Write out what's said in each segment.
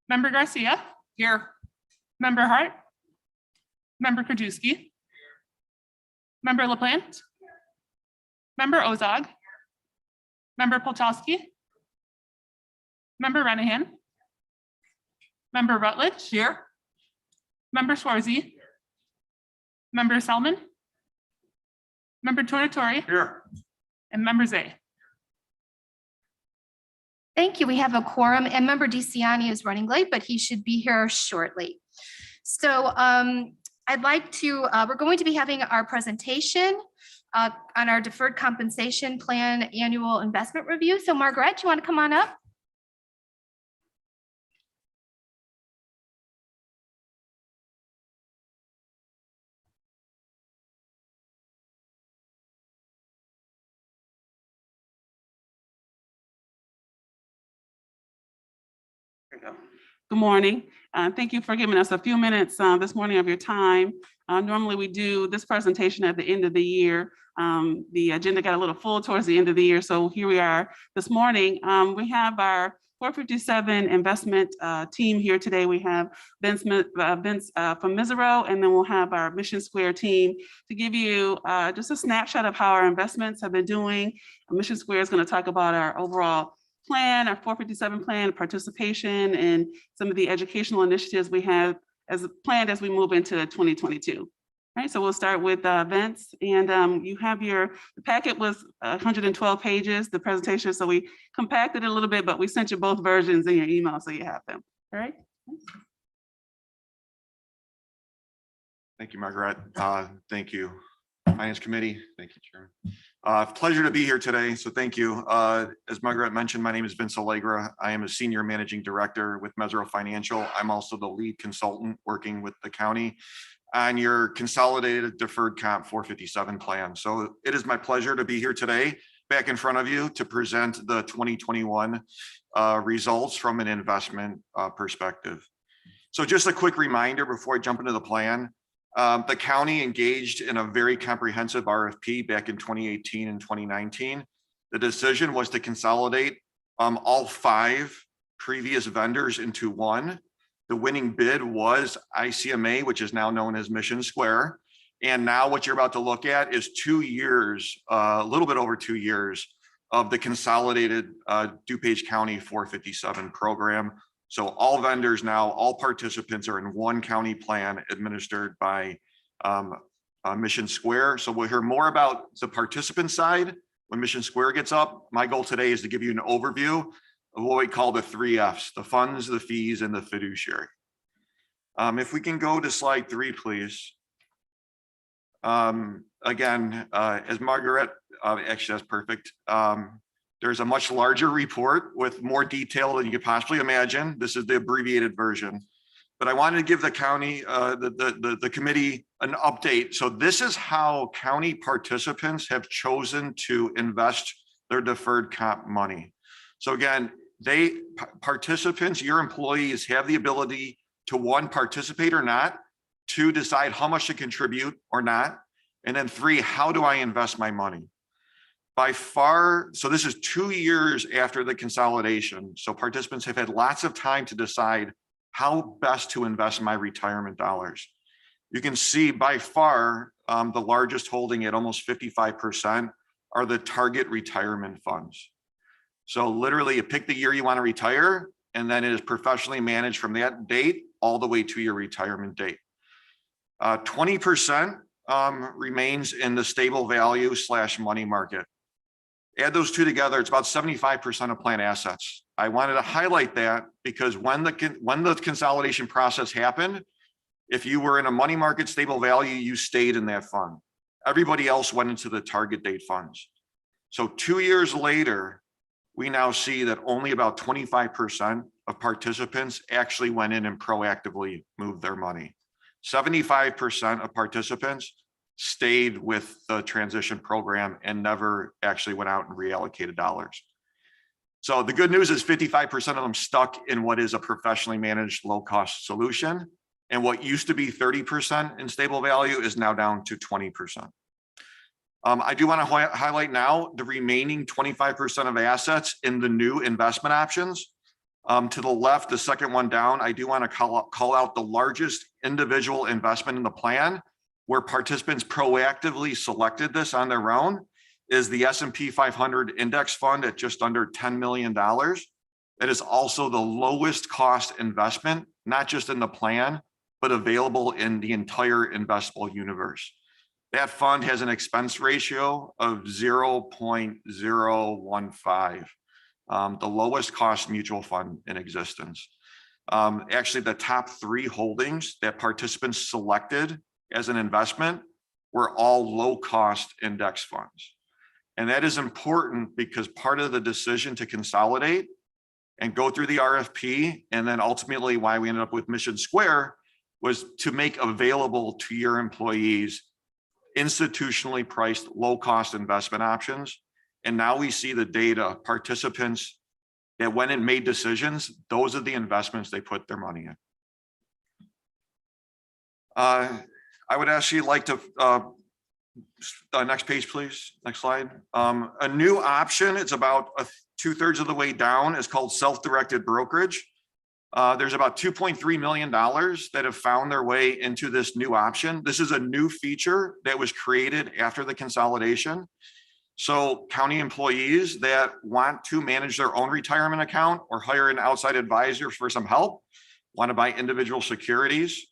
Member Garcia. Here. Member Hart. Member Krajewski. Member LaPlante. Member Ozog. Member Polchowski. Member Renahan. Member Rutledge. Here. Member Schwarzy. Member Selman. Member Tornatori. Here. And Member Zay. Thank you. We have a quorum, and Member DeCiani is running late, but he should be here shortly. So I'd like to, we're going to be having our presentation on our deferred compensation plan annual investment review. So Margaret, you want to come on up? Good morning. Thank you for giving us a few minutes this morning of your time. Normally we do this presentation at the end of the year. The agenda got a little full towards the end of the year, so here we are this morning. We have our 457 investment team here today. We have Vince from Misero, and then we'll have our Mission Square team to give you just a snapshot of how our investments have been doing. Mission Square is going to talk about our overall plan, our 457 plan, participation, and some of the educational initiatives we have as planned as we move into 2022. All right, so we'll start with Vince, and you have the packet was 112 pages, the presentation, so we compacted it a little bit, but we sent you both versions in your email, so you have them. All right. Thank you, Margaret. Thank you, Finance Committee. Thank you, Chairman. Pleasure to be here today, so thank you. As Margaret mentioned, my name is Vince Allegra. I am a Senior Managing Director with Misero Financial. I'm also the lead consultant working with the county on your consolidated deferred comp 457 plan. So it is my pleasure to be here today back in front of you to present the 2021 results from an investment perspective. So just a quick reminder before I jump into the plan. The county engaged in a very comprehensive RFP back in 2018 and 2019. The decision was to consolidate all 5 previous vendors into one. The winning bid was ICMA, which is now known as Mission Square. And now what you're about to look at is 2 years, a little bit over 2 years of the consolidated DuPage County 457 program. So all vendors now, all participants are in one county plan administered by Mission Square. So we'll hear more about the participant side when Mission Square gets up. My goal today is to give you an overview of what we call the 3 F's, the funds, the fees, and the fiduciary. If we can go to slide 3, please. Again, as Margaret, actually that's perfect. There's a much larger report with more detail than you could possibly imagine. This is the abbreviated version, but I wanted to give the county, the committee an update. So this is how county participants have chosen to invest their deferred comp money. So again, participants, your employees have the ability to 1, participate or not, 2, decide how much to contribute or not, and then 3, how do I invest my money? By far, so this is 2 years after the consolidation. So participants have had lots of time to decide how best to invest my retirement dollars. You can see by far, the largest holding at almost 55% are the target retirement funds. So literally you pick the year you want to retire, and then it is professionally managed from that date all the way to your retirement date. 20% remains in the stable value / money market. Add those 2 together, it's about 75% of plan assets. I wanted to highlight that because when the consolidation process happened, if you were in a money market stable value, you stayed in that fund. Everybody else went into the target date funds. So 2 years later, we now see that only about 25% of participants actually went in and proactively moved their money. 75% of participants stayed with the transition program and never actually went out and reallocated dollars. So the good news is 55% of them stuck in what is a professionally managed low-cost solution. And what used to be 30% in stable value is now down to 20%. I do want to highlight now the remaining 25% of assets in the new investment options. To the left, the second one down, I do want to call out the largest individual investment in the plan where participants proactively selected this on their own is the S&P 500 index fund at just under $10 million. It is also the lowest cost investment, not just in the plan, but available in the entire investable universe. That fund has an expense ratio of 0.015, the lowest cost mutual fund in existence. Actually, the top 3 holdings that participants selected as an investment were all low cost index funds. And that is important because part of the decision to consolidate and go through the RFP, and then ultimately why we ended up with Mission Square, was to make available to your employees institutionally priced low-cost investment options. And now we see the data, participants that went and made decisions, those are the investments they put their money in. I would actually like to, next page, please, next slide. A new option, it's about 2/3 of the way down, is called self-directed brokerage. There's about $2.3 million that have found their way into this new option. This is a new feature that was created after the consolidation. So county employees that want to manage their own retirement account or hire an outside advisor for some help, want to buy individual securities,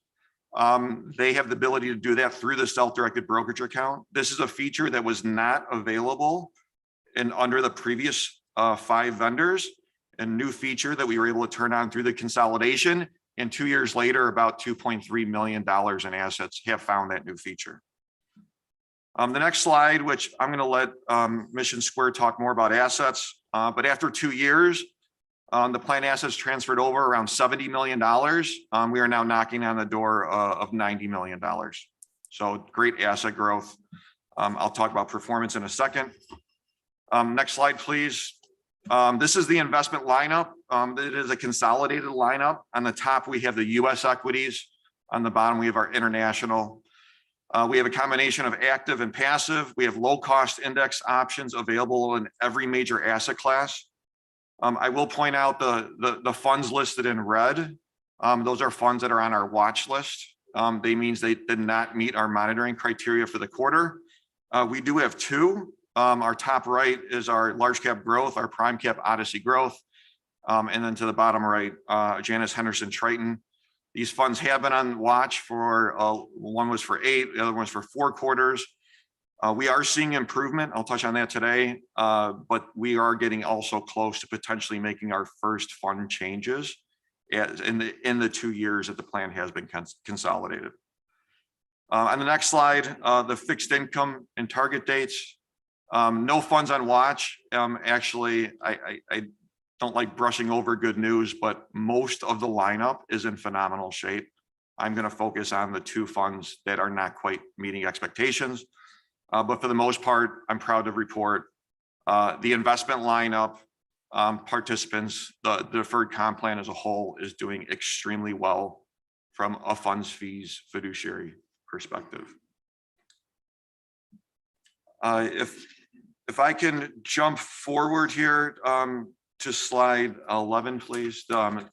they have the ability to do that through the self-directed brokerage account. This is a feature that was not available under the previous 5 vendors. A new feature that we were able to turn on through the consolidation, and 2 years later, about $2.3 million in assets have found that new feature. The next slide, which I'm going to let Mission Square talk more about assets, but after 2 years, the plan assets transferred over around $70 million. We are now knocking on the door of $90 million. So great asset growth. I'll talk about performance in a second. Next slide, please. This is the investment lineup. It is a consolidated lineup. On the top, we have the US equities. On the bottom, we have our international. We have a combination of active and passive. We have low cost index options available in every major asset class. I will point out the funds listed in red. Those are funds that are on our watch list. They means they did not meet our monitoring criteria for the quarter. We do have 2. Our top right is our large cap growth, our prime cap Odyssey growth. And then to the bottom right, Janus Henderson Triton. These funds have been on watch for, one was for 8, the other one's for 4 quarters. We are seeing improvement. I'll touch on that today, but we are getting also close to potentially making our first fund changes in the 2 years that the plan has been consolidated. On the next slide, the fixed income and target dates. No funds on watch. Actually, I don't like brushing over good news, but most of the lineup is in phenomenal shape. I'm going to focus on the 2 funds that are not quite meeting expectations. But for the most part, I'm proud to report the investment lineup, participants, the deferred comp plan as a whole is doing extremely well from a funds fees fiduciary perspective. If I can jump forward here to slide 11, please,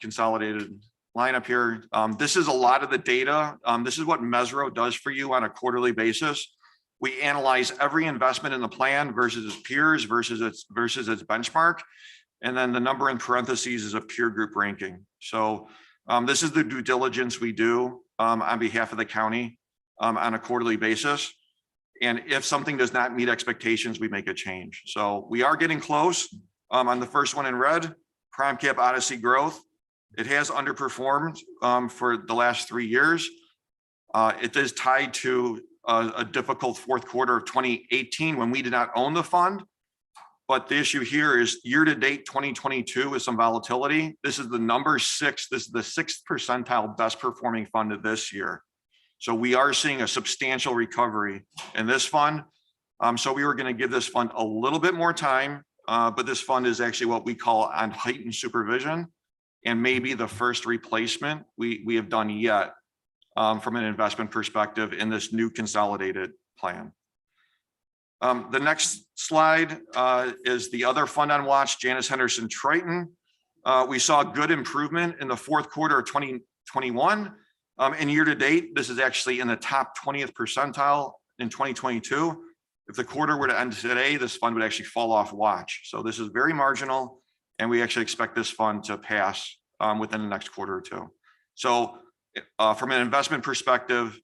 consolidated lineup here. This is a lot of the data. This is what Mesro does for you on a quarterly basis. We analyze every investment in the plan versus its peers versus its benchmark. And then the number in parentheses is a peer group ranking. So this is the due diligence we do on behalf of the county on a quarterly basis. And if something does not meet expectations, we make a change. So we are getting close. On the first one in red, prime cap Odyssey growth. It has underperformed for the last 3 years. It is tied to a difficult fourth quarter of 2018 when we did not own the fund. But the issue here is year to date 2022 with some volatility. This is the number 6. This is the 6th percentile best performing fund of this year. So we are seeing a substantial recovery in this fund. So we were going to give this fund a little bit more time, but this fund is actually what we call on heightened supervision and maybe the first replacement we have done yet from an investment perspective in this new consolidated plan. The next slide is the other fund on watch, Janus Henderson Triton. We saw good improvement in the fourth quarter of 2021. And year to date, this is actually in the top 20th percentile in 2022. If the quarter were to end today, this fund would actually fall off watch. So this is very marginal, and we actually expect this fund to pass within the next quarter or two. So from an investment perspective,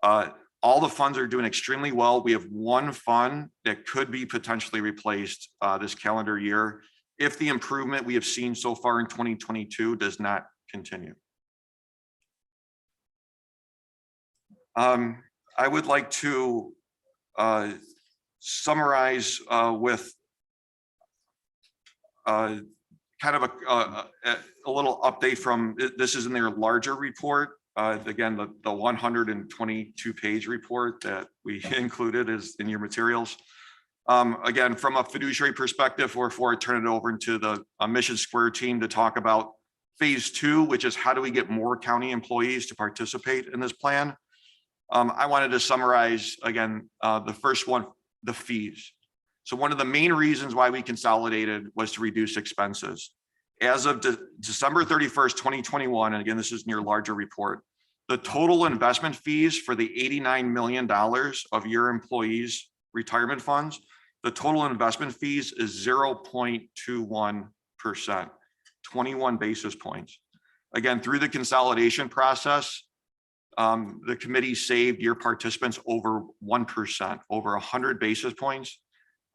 all the funds are doing extremely well. We have one fund that could be potentially replaced this calendar year if the improvement we have seen so far in 2022 does not continue. I would like to summarize with kind of a little update from, this is in their larger report. Again, the 122-page report that we included is in your materials. Again, from a fiduciary perspective, or before I turn it over into the Mission Square team to talk about phase 2, which is how do we get more county employees to participate in this plan? I wanted to summarize again, the first one, the fees. So one of the main reasons why we consolidated was to reduce expenses. As of December 31st, 2021, and again, this is in your larger report, the total investment fees for the $89 million of your employees' retirement funds, the total investment fees is 0.21%, 21 basis points. Again, through the consolidation process, the committee saved your participants over 1%, over 100 basis points,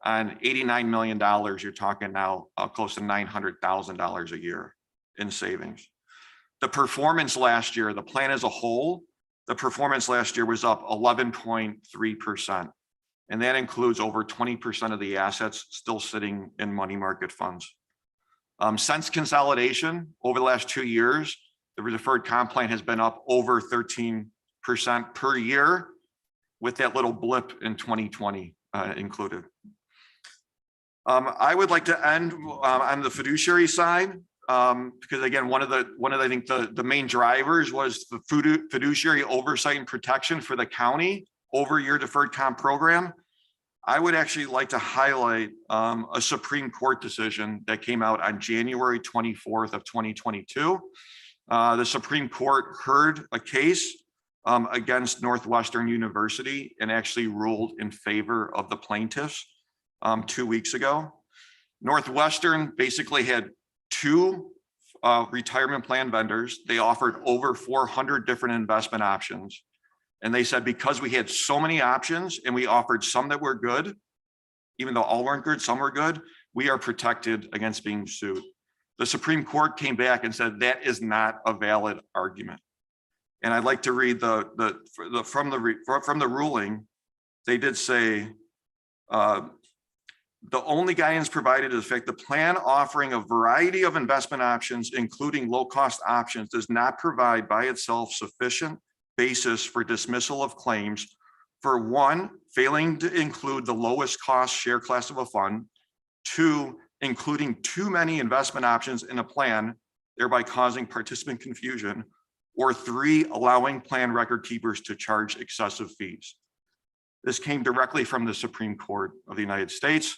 and $89 million. You're talking now close to $900,000 a year in savings. The performance last year, the plan as a whole, the performance last year was up 11.3%. And that includes over 20% of the assets still sitting in money market funds. Since consolidation over the last 2 years, the deferred comp plan has been up over 13% per year, with that little blip in 2020 included. I would like to end on the fiduciary side, because again, one of I think the main drivers was the fiduciary oversight and protection for the county over your deferred comp program. I would actually like to highlight a Supreme Court decision that came out on January 24th of 2022. The Supreme Court heard a case against Northwestern University and actually ruled in favor of the plaintiffs 2 weeks ago. Northwestern basically had 2 retirement plan vendors. They offered over 400 different investment options. And they said, because we had so many options and we offered some that were good, even though all weren't good, some were good, we are protected against being sued. The Supreme Court came back and said that is not a valid argument. And I'd like to read from the ruling. They did say, the only guidance provided is the fact the plan offering a variety of investment options, including low-cost options, does not provide by itself sufficient basis for dismissal of claims for 1, failing to include the lowest cost share class of a fund, 2, including too many investment options in a plan, thereby causing participant confusion, or 3, allowing plan record keepers to charge excessive fees. This came directly from the Supreme Court of the United States.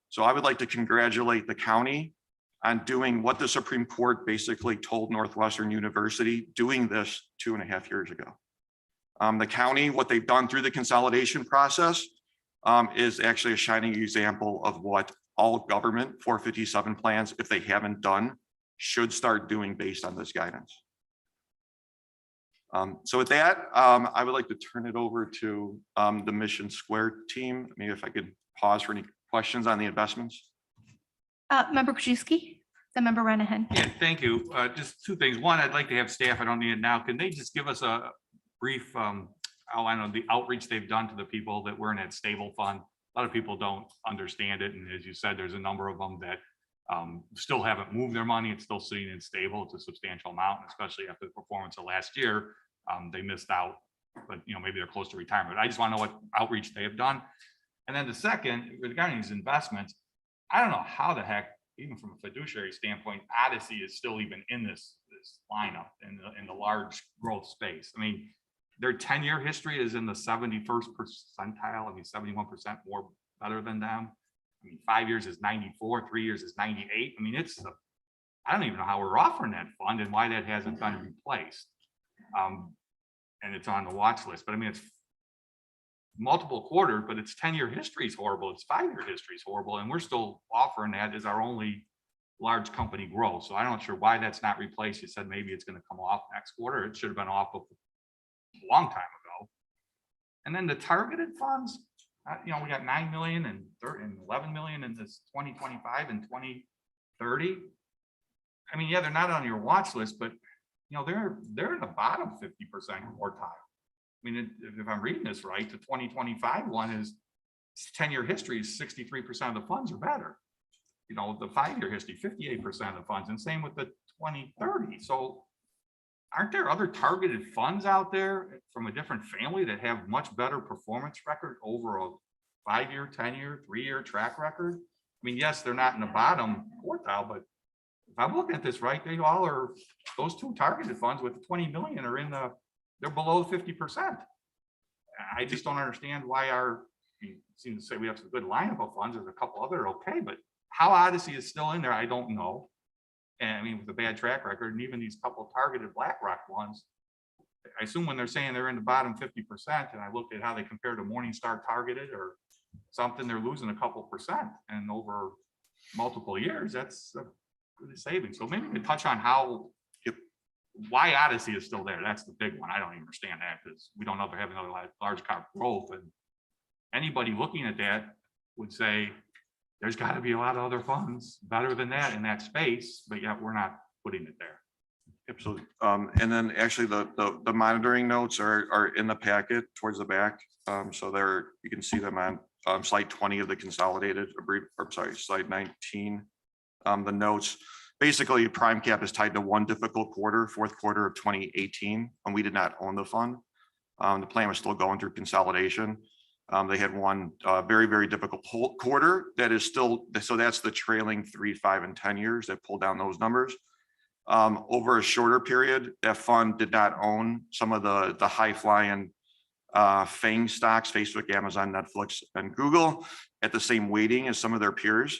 So I would like to congratulate the county on doing what the Supreme Court basically told Northwestern University, doing this 2.5 years ago. The county, what they've done through the consolidation process is actually a shining example of what all government 457 plans, if they haven't done, should start doing based on this guidance. So with that, I would like to turn it over to the Mission Square team. Maybe if I could pause for any questions on the investments. Member Krzyzewski, then Member Renahan. Yeah, thank you. Just 2 things. One, I'd like to have staff, I don't need it now. Can they just give us a brief outline of the outreach they've done to the people that were in that stable fund? A lot of people don't understand it. And as you said, there's a number of them that still haven't moved their money. It's still sitting in stable. It's a substantial amount, especially after the performance of last year. They missed out, but maybe they're close to retirement. I just want to know what outreach they have done. And then the second, regarding these investments, I don't know how the heck, even from a fiduciary standpoint, Odyssey is still even in this lineup in the large growth space. I mean, their 10-year history is in the 71st percentile. I mean, 71% more better than them. I mean, 5 years is 94, 3 years is 98. I mean, it's I don't even know how we're offering that fund and why that hasn't been replaced. And it's on the watch list, but I mean, it's multiple quarters, but its 10-year history is horrible. Its 5-year history is horrible. And we're still offering that as our only large company growth. So I'm not sure why that's not replaced. You said maybe it's going to come off next quarter. It should have been off a long time ago. And then the targeted funds, we got 9 million and 11 million in this 2025 and 2030. I mean, yeah, they're not on your watch list, but they're in the bottom 50% quartile. I mean, if I'm reading this right, the 2025 one is 10-year history is 63% of the funds are better. The 5-year history, 58% of the funds, and same with the 2030. So aren't there other targeted funds out there from a different family that have much better performance record over a 5-year, 10-year, 3-year track record? I mean, yes, they're not in the bottom quartile, but if I'm looking at this right, they all are, those two targeted funds with the 20 million are they're below 50%. I just don't understand why you seem to say we have some good lineup of funds. There's a couple other okay, but how Odyssey is still in there, I don't know. And I mean, with a bad track record, and even these couple targeted BlackRock ones, I assume when they're saying they're in the bottom 50%, and I looked at how they compare to Morningstar targeted or something, they're losing a couple percent, and over multiple years, that's a good savings. So maybe we could touch on why Odyssey is still there. That's the big one. I don't even understand that because we don't ever have another large cap growth, and anybody looking at that would say there's got to be a lot of other funds better than that in that space, but yet we're not putting it there. Absolutely. And then actually the monitoring notes are in the packet towards the back. So you can see them on slide 20 of the consolidated, slide 19. The notes, basically prime cap is tied to one difficult quarter, fourth quarter of 2018, and we did not own the fund. The plan was still going through consolidation. They had one very, very difficult quarter that is still, so that's the trailing 3, 5, and 10 years that pulled down those numbers. Over a shorter period, that fund did not own some of the high flying FANG stocks, Facebook, Amazon, Netflix, and Google at the same weighting as some of their peers.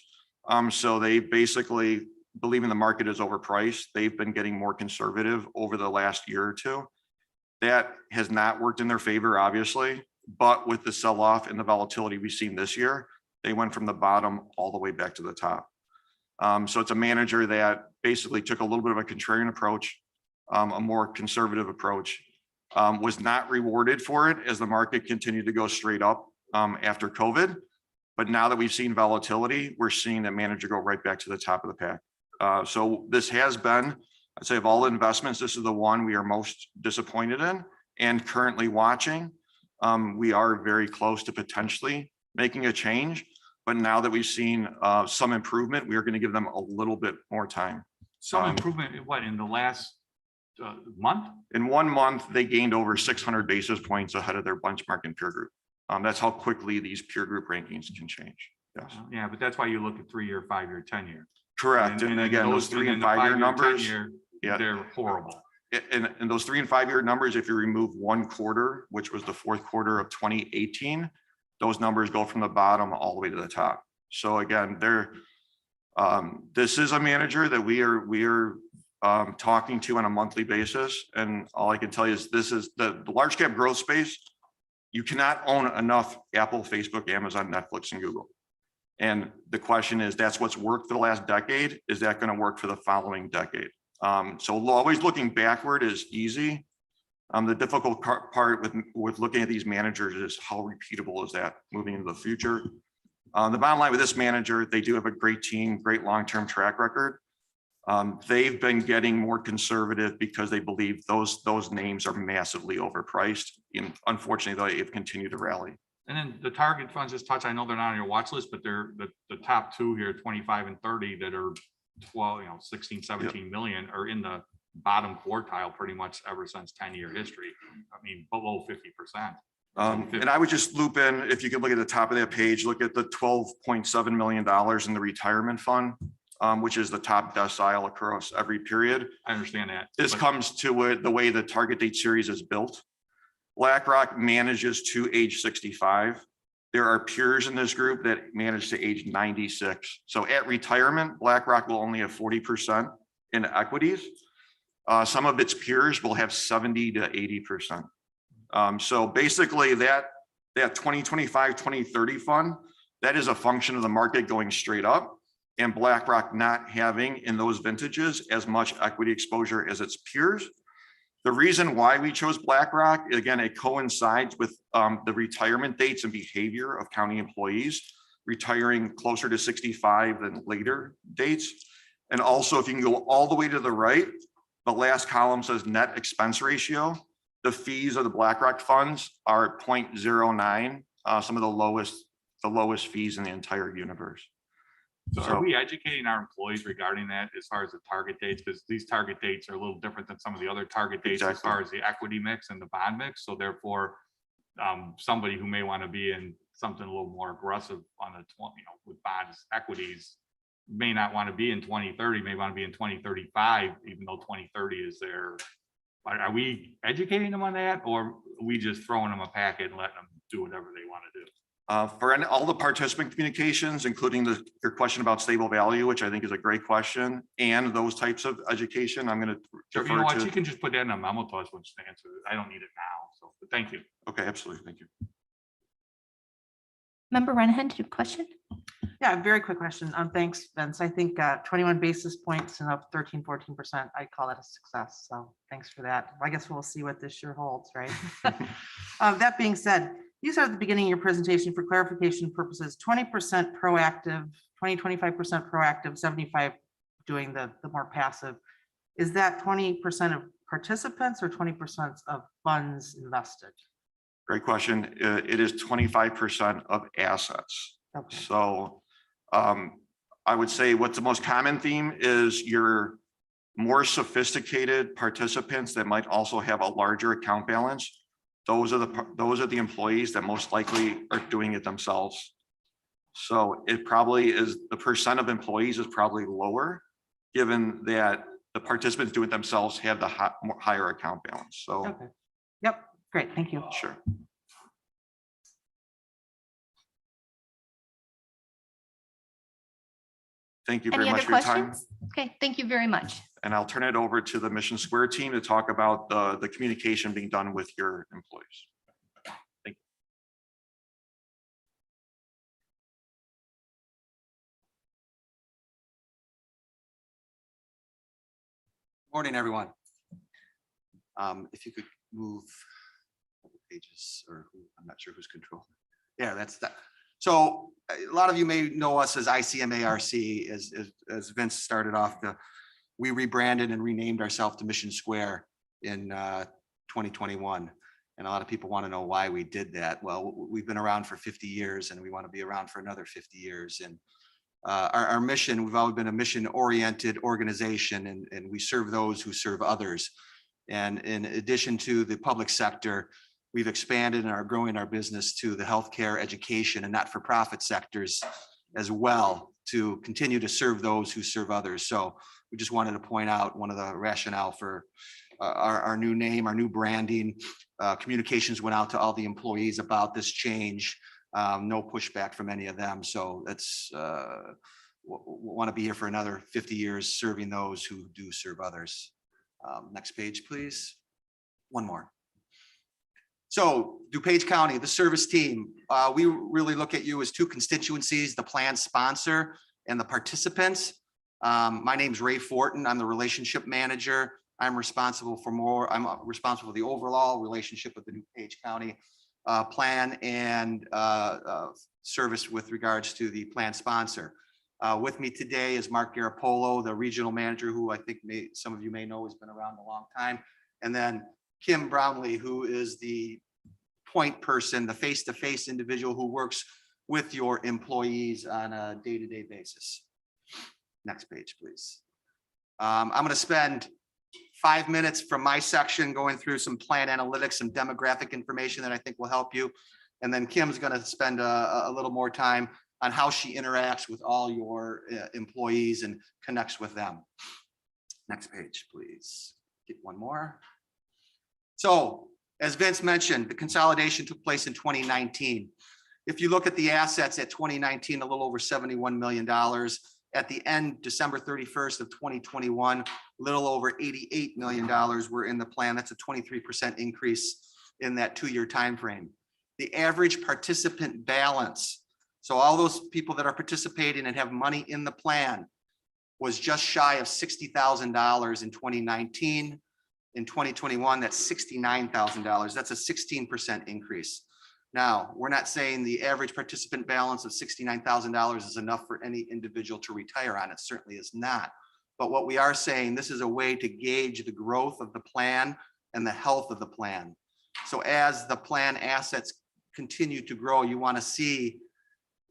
So they basically, believing the market is overpriced, they've been getting more conservative over the last year or two. That has not worked in their favor, obviously, but with the sell-off and the volatility we've seen this year, they went from the bottom all the way back to the top. So it's a manager that basically took a little bit of a contrarian approach, a more conservative approach, was not rewarded for it as the market continued to go straight up after COVID. But now that we've seen volatility, we're seeing that manager go right back to the top of the pack. So this has been, I'd say of all investments, this is the one we are most disappointed in and currently watching. We are very close to potentially making a change, but now that we've seen some improvement, we are going to give them a little bit more time. Some improvement, what, in the last month? In 1 month, they gained over 600 basis points ahead of their benchmark and peer group. That's how quickly these peer group rankings can change. Yes. Yeah, but that's why you look at 3-year, 5-year, 10-year. Correct. And again, those 3 and 5 year numbers, yeah, they're horrible. And those 3 and 5 year numbers, if you remove one quarter, which was the fourth quarter of 2018, those numbers go from the bottom all the way to the top. So again, this is a manager that we are talking to on a monthly basis. And all I can tell you is this is the large cap growth space. You cannot own enough Apple, Facebook, Amazon, Netflix, and Google. And the question is, that's what's worked for the last decade. Is that going to work for the following decade? So always looking backward is easy. The difficult part with looking at these managers is how repeatable is that moving into the future. The bottom line with this manager, they do have a great team, great long-term track record. They've been getting more conservative because they believe those names are massively overpriced. And unfortunately, they've continued to rally. And then the target funds just touch, I know they're not on your watch list, but they're the top 2 here, 25 and 30 that are 12, 16, 17 million are in the bottom quartile pretty much ever since 10-year history. I mean, below 50%. And I would just loop in, if you could look at the top of that page, look at the $12.7 million in the retirement fund, which is the top decile across every period. I understand that. This comes to the way the target date series is built. BlackRock manages to age 65. There are peers in this group that manage to age 96. So at retirement, BlackRock will only have 40% in equities. Some of its peers will have 70 to 80%. So basically that 2025, 2030 fund, that is a function of the market going straight up and BlackRock not having in those vintages as much equity exposure as its peers. The reason why we chose BlackRock, again, it coincides with the retirement dates and behavior of county employees, retiring closer to 65 than later dates. And also, if you can go all the way to the right, the last column says net expense ratio. The fees of the BlackRock funds are 0.09, some of the lowest fees in the entire universe. So are we educating our employees regarding that as far as the target dates? Because these target dates are a little different than some of the other target dates as far as the equity mix and the bond mix. So therefore, somebody who may want to be in something a little more aggressive on the 20, with bonds, equities, may not want to be in 2030, may want to be in 2035, even though 2030 is there. Are we educating them on that, or are we just throwing them a packet and letting them do whatever they want to do? For all the participant communications, including your question about stable value, which I think is a great question, and those types of education, I'm going to defer You know what, to. you can just put that in a memo to us, which to answer. I don't need it now, so but thank you. Okay, absolutely, thank you. Member Renahan, do you have a question? Yeah, very quick question. Thanks, Vince. I think 21 basis points and up 13, 14%. I call that a success. So thanks for that. I guess we'll see what this year holds, right? That being said, you said at the beginning of your presentation, for clarification purposes, 20% proactive, 25% proactive, 75 doing the more passive. Is that 20% of participants or 20% of funds invested? Great question. It is 25% of assets. Okay. So I would say what's the most common theme is your more sophisticated participants that might also have a larger account balance. Those are the employees that most likely are doing it themselves. So it probably is, the percent of employees is probably lower, given that the participants do it themselves have the higher account balance. So. Okay. Yep. Great. Thank you. Sure. Thank you very Any much other for your time. questions? Okay, thank you very much. And I'll turn it over to the Mission Square team to talk about the communication being done with your employees. Thank you. Morning, everyone. If you could move pages, or I'm not sure who's controlling. Yeah, that's that. So a lot of you may know us as ICMARC. As Vince started off, we rebranded and renamed ourselves to Mission Square in 2021. And a lot of people want to know why we did that. Well, we've been around for 50 years and we want to be around for another 50 years. And our mission, we've always been a mission-oriented organization, and we serve those who serve others. And in addition to the public sector, we've expanded and are growing our business to the healthcare, education, and not-for-profit sectors as well, to continue to serve those who serve others. So we just wanted to point out one of the rationale for our new name, our new branding. Communications went out to all the employees about this change. No pushback from any of them. So that's want to be here for another 50 years, serving those who do serve others. Next page, please. One more. So DuPage County, the service team, we really look at you as two constituencies, the plan sponsor and the participants. My name's Ray Fortin. I'm the relationship manager. I'm responsible for the overall relationship with the DuPage County plan and service with regards to the plan sponsor. With me today is Mark Garapolo, the regional manager, who I think some of you may know has been around a long time. And then Kim Brownlee, who is the point person, the face-to-face individual who works with your employees on a day-to-day basis. Next page, please. I'm going to spend 5 minutes from my section going through some plan analytics, some demographic information that I think will help you. And then Kim's going to spend a little more time on how she interacts with all your employees and connects with them. Next page, please. Get one more. So, as Vince mentioned, the consolidation took place in 2019. If you look at the assets at 2019, a little over $71 million. at the end, December 31st of 2021, little over $88 million were in the plan. That's a 23% increase in that 2-year time frame. The average participant balance, so all those people that are participating and have money in the plan, was just shy of $60,000 in 2019. In 2021, that's $69,000. That's a 16% increase. Now, we're not saying the average participant balance of $69,000 is enough for any individual to retire on. It certainly is not. But what we are saying, this is a way to gauge the growth of the plan and the health of the plan. So as the plan assets continue to grow, you want to see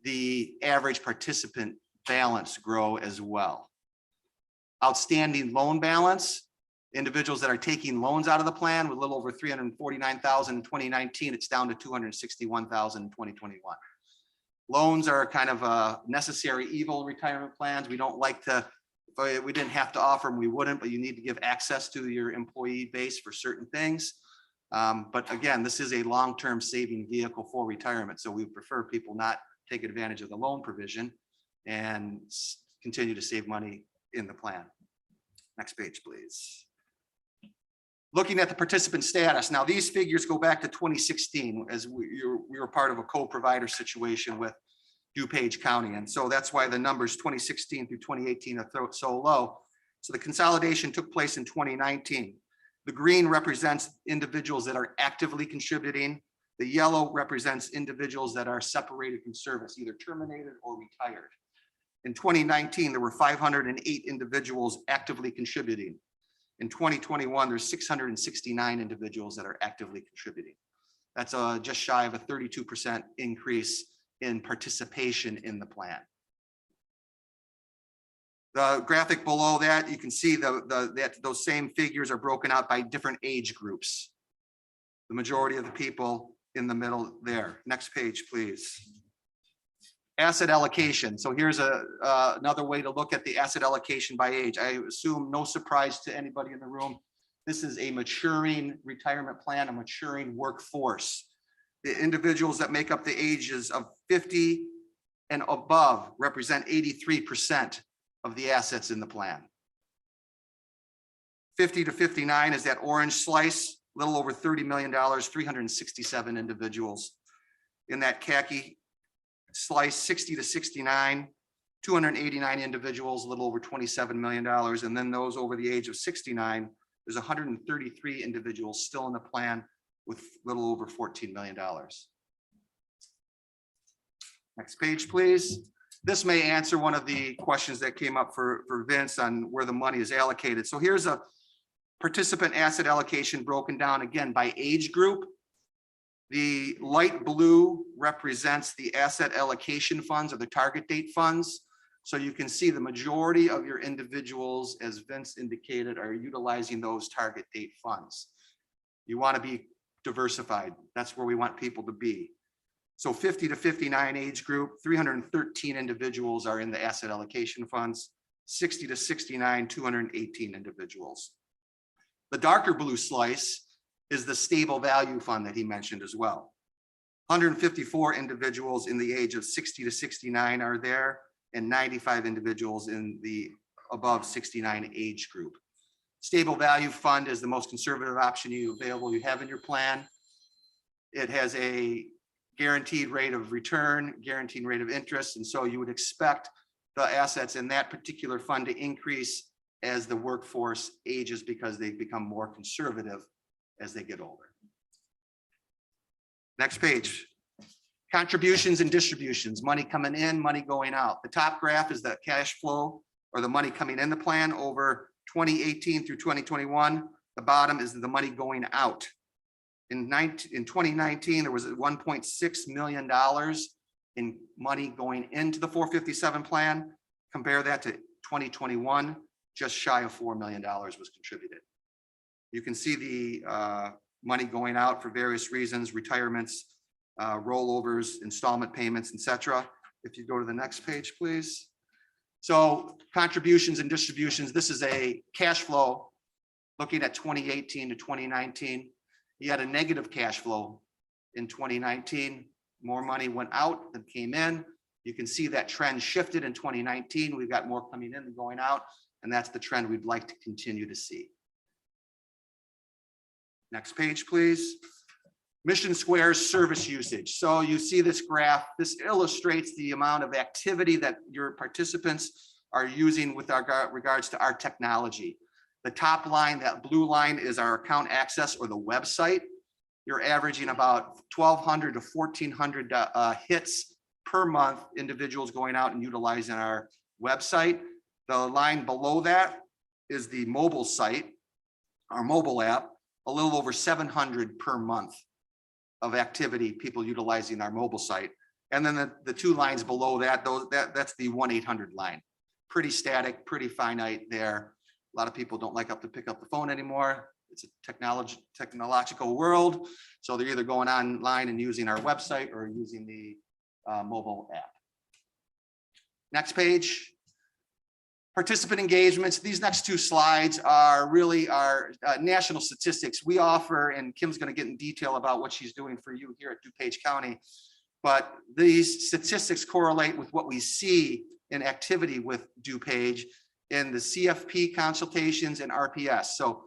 the average participant balance grow as well. Outstanding loan balance, individuals that are taking loans out of the plan with a little over 349,000 in 2019, it's down to 261,000 in 2021. Loans are kind of a necessary evil retirement plans. We don't like to, if we didn't have to offer them, we wouldn't, but you need to give access to your employee base for certain things. But again, this is a long-term saving vehicle for retirement. So we prefer people not take advantage of the loan provision and continue to save money in the plan. Next page, please. Looking at the participant status. Now, these figures go back to 2016 as we were part of a co-provider situation with DuPage County. And so that's why the numbers 2016 through 2018 are so low. So the consolidation took place in 2019. The green represents individuals that are actively contributing. The yellow represents individuals that are separated from service, either terminated or retired. In 2019, there were 508 individuals actively contributing. In 2021, there's 669 individuals that are actively contributing. That's just shy of a 32% increase in participation in the plan. The graphic below that, you can see that those same figures are broken out by different age groups. The majority of the people in the middle there. Next page, please. Asset allocation. So here's another way to look at the asset allocation by age. I assume no surprise to anybody in the room. This is a maturing retirement plan, a maturing workforce. The individuals that make up the ages of 50 and above represent 83% of the assets in the plan. 50 to 59 is that orange slice, a little over $30 million, 367 individuals. In that khaki slice, 60 to 69, 289 individuals, a little over $27 million. And then those over the age of 69, there's 133 individuals still in the plan with a little over $14 million. Next page, please. This may answer one of the questions that came up for Vince on where the money is allocated. So here's a participant asset allocation broken down again by age group. The light blue represents the asset allocation funds or the target date funds. So you can see the majority of your individuals, as Vince indicated, are utilizing those target date funds. You want to be diversified. That's where we want people to be. So 50 to 59 age group, 313 individuals are in the asset allocation funds, 60 to 69, 218 individuals. The darker blue slice is the stable value fund that he mentioned as well. 154 individuals in the age of 60 to 69 are there, and 95 individuals in the above 69 age group. Stable value fund is the most conservative option you have in your plan. It has a guaranteed rate of return, guaranteed rate of interest, and so you would expect the assets in that particular fund to increase as the workforce ages because they become more conservative as they get older. Next page. Contributions and distributions, money coming in, money going out. The top graph is the cash flow or the money coming in the plan over 2018 through 2021. The bottom is the money going out. In 2019, there was $1.6 million in money going into the 457 plan. Compare that to 2021, just shy of $4 million was contributed. You can see the money going out for various reasons, retirements, rollovers, installment payments, etc. If you go to the next page, please. So contributions and distributions, this is a cash flow looking at 2018 to 2019. You had a negative cash flow in 2019. More money went out than came in. You can see that trend shifted in 2019. We've got more coming in than going out, and that's the trend we'd like to continue to see. Next page, please. Mission Square's service usage. So you see this graph. This illustrates the amount of activity that your participants are using with regards to our technology. The top line, that blue line, is our account access or the website. You're averaging about 1,200 to 1,400 hits per month, individuals going out and utilizing our website. The line below that is the mobile site, our mobile app, a little over 700 per month of activity, people utilizing our mobile site. And then the two lines below that, that's the 1-800 line. Pretty static, pretty finite there. A lot of people don't like to pick up the phone anymore. It's a technological world. So they're either going online and using our website or using the mobile app. Next page. Participant engagements. These next two slides are really our national statistics we offer, and Kim's going to get in detail about what she's doing for you here at DuPage County. But these statistics correlate with what we see in activity with DuPage in the CFP consultations and RPS. So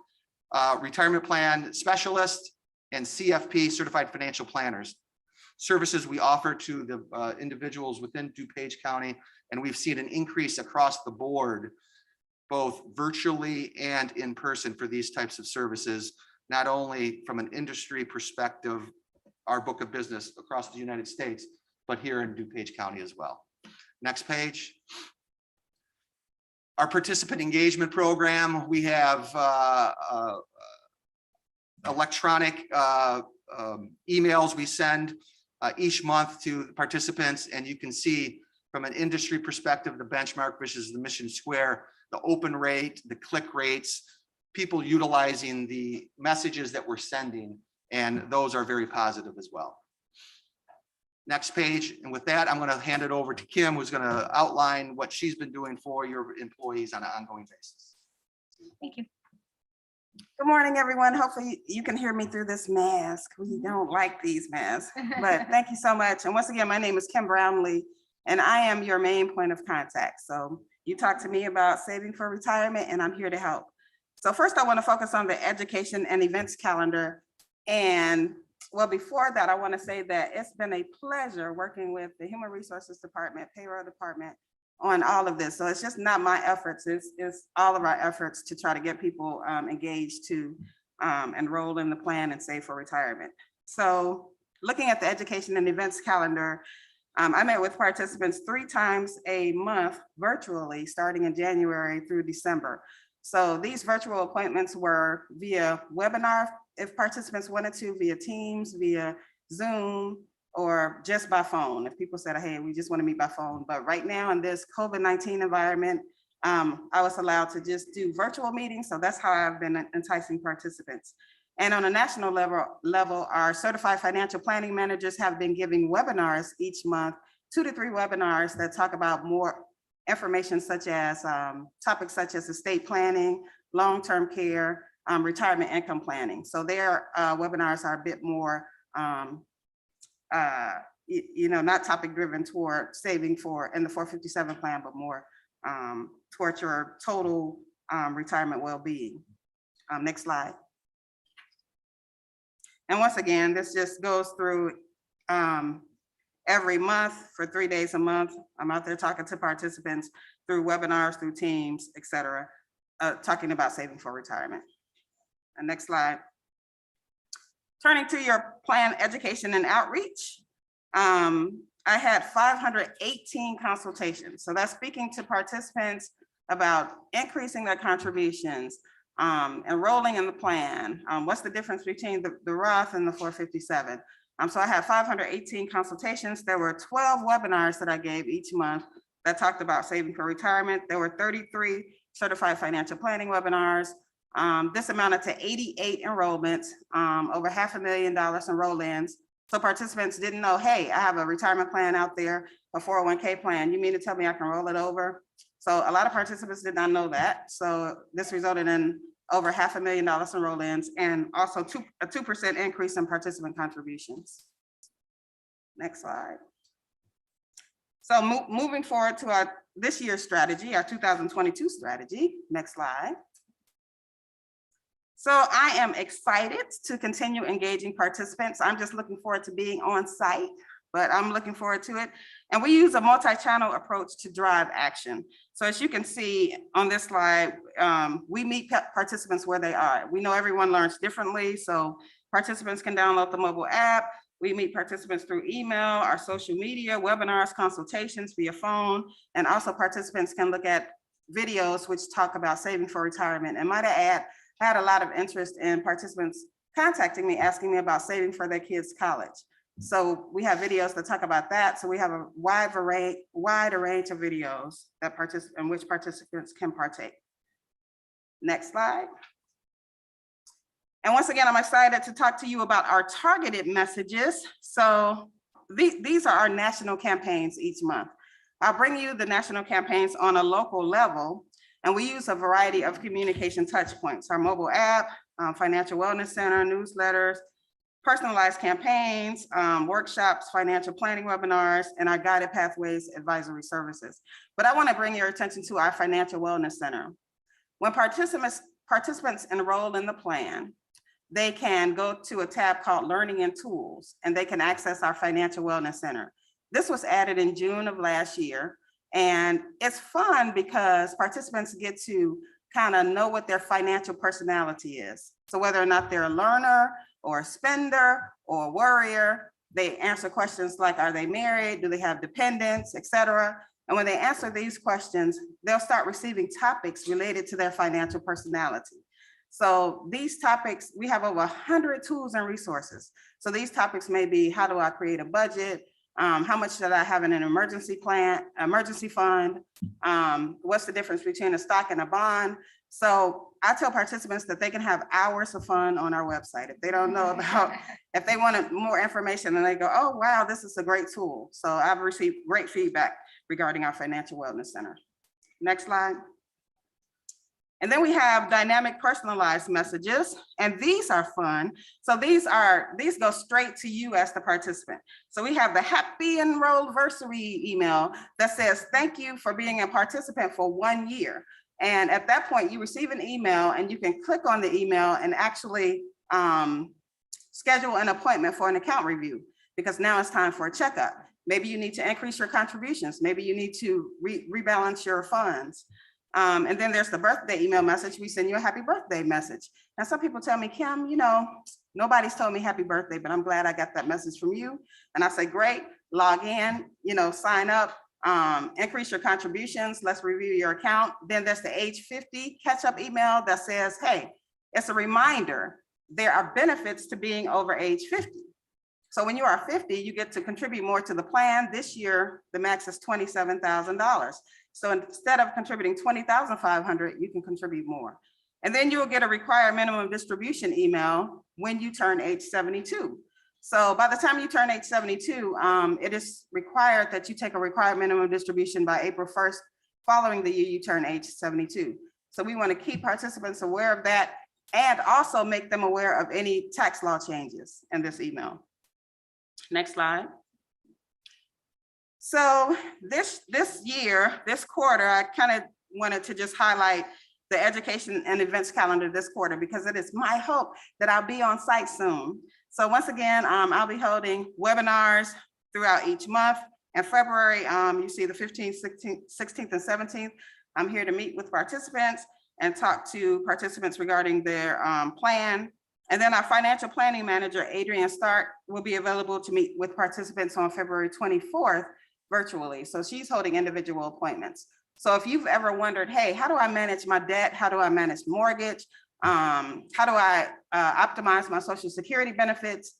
retirement plan specialist and CFP, certified financial planners, services we offer to the individuals within DuPage County. And we've seen an increase across the board, both virtually and in person, for these types of services, not only from an industry perspective, our book of business across the United States, but here in DuPage County as well. Next page. Our participant engagement program, we have electronic emails we send each month to the participants, and you can see from an industry perspective, the benchmark versus the Mission Square, the open rate, the click rates, people utilizing the messages that we're sending, and those are very positive as well. Next page, and with that, I'm going to hand it over to Kim, who's going to outline what she's been doing for your employees on an ongoing basis. Thank you. Good morning, everyone. Hopefully you can hear me through this mask. We don't like these masks, but thank you so much. And once again, my name is Kim Brownlee, and I am your main point of contact. So you talk to me about saving for retirement, and I'm here to help. So first, I want to focus on the education and events calendar. And well, before that, I want to say that it's been a pleasure working with the Human Resources Department, Payroll Department on all of this. So it's just not my efforts, it's all of our efforts to try to get people engaged to enroll in the plan and save for retirement. So looking at the education and events calendar, I met with participants 3 times a month virtually, starting in January through December. So these virtual appointments were via webinar, if participants wanted to, via Teams, via Zoom, or just by phone. If people said, hey, we just want to meet by phone. But right now in this COVID-19 environment, I was allowed to just do virtual meetings. So that's how I've been enticing participants. And on a national level, our certified financial planning managers have been giving webinars each month, 2 to 3 webinars that talk about more information such as topics such as estate planning, long-term care, retirement income planning. So their webinars are a bit more, not topic driven toward saving for in the 457 plan, but more towards your total retirement well-being. Next slide. And once again, this just goes through every month for 3 days a month. I'm out there talking to participants through webinars, through Teams, et cetera, talking about saving for retirement. And next slide. Turning to your plan education and outreach, I had 518 consultations. So that's speaking to participants about increasing their contributions, enrolling in the plan. What's the difference between the Roth and the 457? So I had 518 consultations. There were 12 webinars that I gave each month that talked about saving for retirement. There were 33 certified financial planning webinars. This amounted to 88 enrollments, over $500,000 in roll-ins. So participants didn't know, hey, I have a retirement plan out there, a 401k plan. You mean to tell me I can roll it over? So a lot of participants did not know that. So this resulted in over $500,000 in roll-ins and also a 2% increase in participant contributions. Next slide. So moving forward to our this year's strategy, our 2022 strategy. Next slide. So I am excited to continue engaging participants. I'm just looking forward to being on site, but I'm looking forward to it. And we use a multi-channel approach to drive action. So as you can see on this slide, we meet participants where they are. We know everyone learns differently, so participants can download the mobile app. We meet participants through email, our social media, webinars, consultations via phone, and also participants can look at videos which talk about saving for retirement. And might I add, I had a lot of interest in participants contacting me, asking me about saving for their kids' college. So we have videos that talk about that. So we have a wide range of videos that in which participants can partake. Next slide. And once again, I'm excited to talk to you about our targeted messages. So these are our national campaigns each month. I'll bring you the national campaigns on a local level, and we use a variety of communication touch points, our mobile app, financial wellness center, newsletters, personalized campaigns, workshops, financial planning webinars, and our guided pathways advisory services. But I want to bring your attention to our financial wellness center. When participants enroll in the plan, they can go to a tab called Learning and Tools, and they can access our financial wellness center. This was added in June of last year, and it's fun because participants get to kind of know what their financial personality is. So whether or not they're a learner or a spender or a worrier, they answer questions like, are they married? Do they have dependents, etc. And when they answer these questions, they'll start receiving topics related to their financial personality. So these topics, we have over 100 tools and resources. So these topics may be, how do I create a budget? How much should I have in an emergency fund? What's the difference between a stock and a bond? So I tell participants that they can have hours of fun on our website. If they don't know about, if they wanted more information, and they go, oh, wow, this is a great tool. So I've received great feedback regarding our financial wellness center. Next slide. And then we have dynamic personalized messages, and these are fun. So these go straight to you as the participant. So we have the happy enrollversary email that says, thank you for being a participant for 1 year. And at that point, you receive an email and you can click on the email and actually schedule an appointment for an account review, because now it's time for a checkup. Maybe you need to increase your contributions. Maybe you need to rebalance your funds. And then there's the birthday email message. We send you a happy birthday message. Now, some people tell me, Kim, nobody's told me happy birthday, but I'm glad I got that message from you. And I say, great, log in, sign up, increase your contributions. Let's review your account. Then there's the age 50 catch-up email that says, hey, it's a reminder. There are benefits to being over age 50. So when you are 50, you get to contribute more to the plan. This year, the max is $27,000. So instead of contributing $20,500, you can contribute more. And then you will get a required minimum distribution email when you turn age 72. So by the time you turn age 72, it is required that you take a required minimum distribution by April 1st, following the year you turn age 72. So we want to keep participants aware of that and also make them aware of any tax law changes in this email. Next slide. So this quarter, I kind of wanted to just highlight the education and events calendar this quarter, because it is my hope that I'll be on site soon. So once again, I'll be holding webinars throughout each month. In February, you see the 15th, 16th, and 17th. I'm here to meet with participants and talk to participants regarding their plan. And then our financial planning manager, Adrienne Stark, will be available to meet with participants on February 24th virtually. So she's holding individual appointments. So if you've ever wondered, hey, how do I manage my debt? How do I manage mortgage? How do I optimize my Social Security benefits?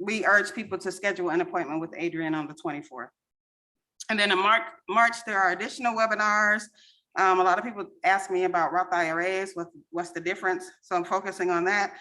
We urge people to schedule an appointment with Adrienne on the 24th. And then in March, there are additional webinars. A lot of people ask me about Roth IRAs, what's the difference? So I'm focusing on that.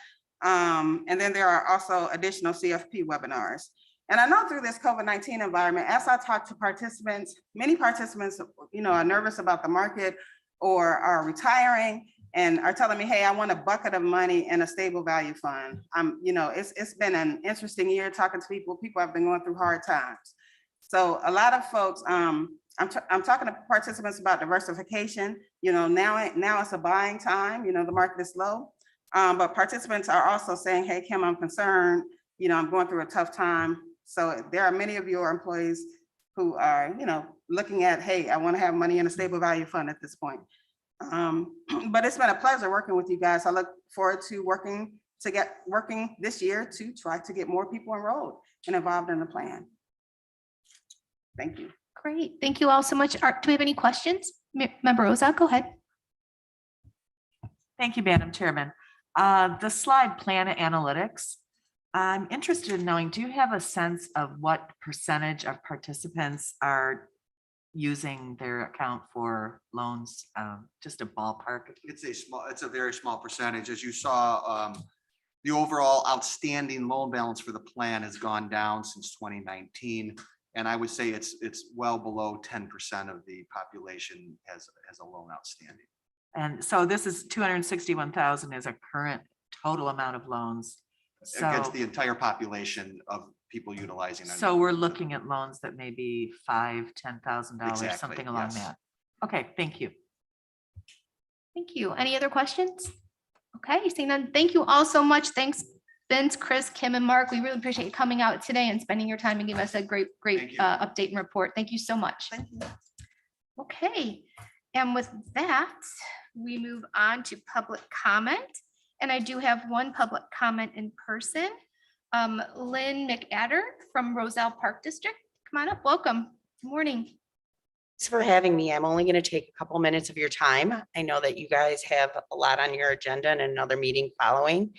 And then there are also additional CFP webinars. And I know through this COVID-19 environment, as I talk to participants, many participants, are nervous about the market or are retiring and are telling me, hey, I want a bucket of money in a stable value fund. It's been an interesting year talking to people. People have been going through hard times. So a lot of folks, I'm talking to participants about diversification, now it's a buying time, the market is low. But participants are also saying, hey, Kim, I'm concerned, I'm going through a tough time. So there are many of your employees who are, looking at, hey, I want to have money in a stable value fund at this point. But it's been a pleasure working with you guys. I look forward to working this year to try to get more people enrolled and involved in the plan. Thank you. Great. Thank you all so much. Do we have any questions? Member Rosa, go ahead. Thank you, Madam Chairman. The slide plan analytics. I'm interested in knowing, do you have a sense of what percentage of participants are using their account for loans? Just a ballpark. It's a very small percentage. As you saw, the overall outstanding loan balance for the plan has gone down since 2019. And I would say it's well below 10% of the population has a loan outstanding. And so this is 261,000 is a current total amount of loans. So, Against the entire population of people utilizing. our so we're looking at loans that may be $5,000-$10,000, Exactly, something along yes. that. Okay, thank you. Thank you. Any other questions? Okay, seeing none. Thank you all so much. Thanks, Vince, Chris, Kim, and Mark. We really appreciate you coming out today and spending your time and giving us a great Thank you. update and report. Thank you so much. Thank you. Okay, and with that, we move on to public comment. And I do have one public comment in person. Lynn McAdder from Roselle Park District. Come on up. Welcome. Good morning. Thanks for having me. I'm only going to take a couple minutes of your time. I know that you guys have a lot on your agenda and another meeting following,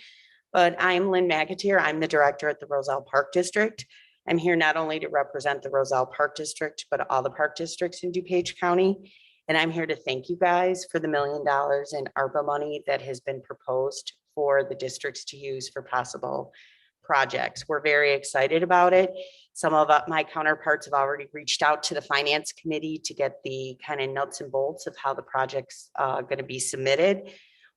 but I'm Lynn McAteer. I'm the director at the Roselle Park District. I'm here not only to represent the Roselle Park District, but all the park districts in DuPage County. And I'm here to thank you guys for the $1 million in ARPA money that has been proposed for the districts to use for possible projects. We're very excited about it. Some of my counterparts have already reached out to the finance committee to get the kind of nuts and bolts of how the project's going to be submitted.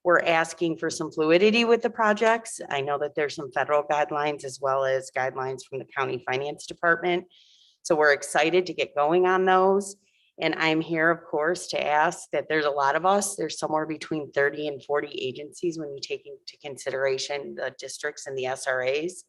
We're asking for some fluidity with the projects. I know that there's some federal guidelines as well as guidelines from the county finance department. So we're excited to get going on those. And I'm here, of course, to ask that there's a lot of us, there's somewhere between 30 and 40 agencies when you take into consideration the districts and the SRAs.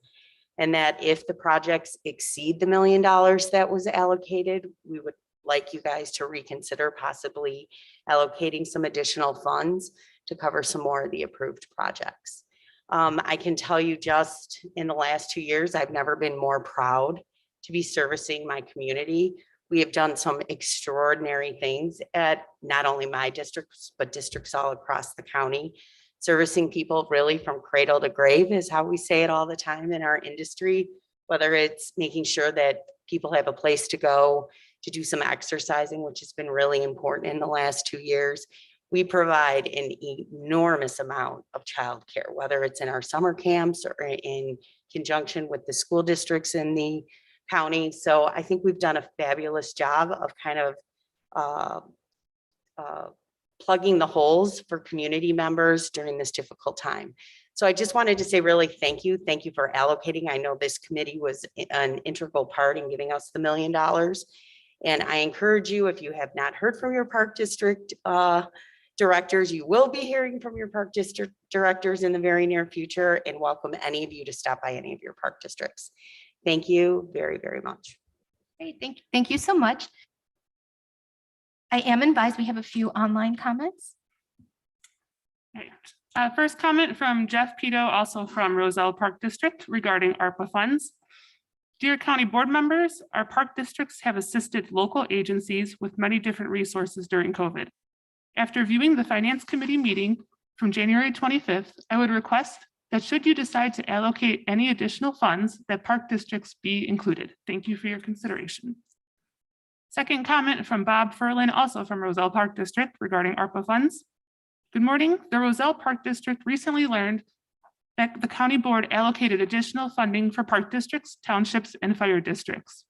And that if the projects exceed the $1 million that was allocated, we would like you guys to reconsider possibly allocating some additional funds to cover some more of the approved projects. I can tell you just in the last 2 years, I've never been more proud to be servicing my community. We have done some extraordinary things at not only my districts, but districts all across the county. Servicing people really from cradle to grave is how we say it all the time in our industry, whether it's making sure that people have a place to go to do some exercising, which has been really important in the last 2 years. We provide an enormous amount of childcare, whether it's in our summer camps or in conjunction with the school districts in the county. So I think we've done a fabulous job of kind of plugging the holes for community members during this difficult time. So I just wanted to say really thank you. Thank you for allocating. I know this committee was an integral part in giving us the $1 million. And I encourage you, if you have not heard from your park district directors, you will be hearing from your park district directors in the very near future, and welcome any of you to stop by any of your park districts. Thank you very, very much. Great. Thank you so much. I am advised we have a few online comments. Okay. First comment from Jeff Pito, also from Roselle Park District regarding ARPA funds. Dear County Board members, our park districts have assisted local agencies with many different resources during COVID. After viewing the Finance Committee meeting from January 25th, I would request that should you decide to allocate any additional funds, that park districts be included. Thank you for your consideration. Second comment from Bob Ferlin, also from Roselle Park District regarding ARPA funds. Good morning. The Roselle Park District recently learned that the County Board allocated additional funding for park districts, townships, and fire districts.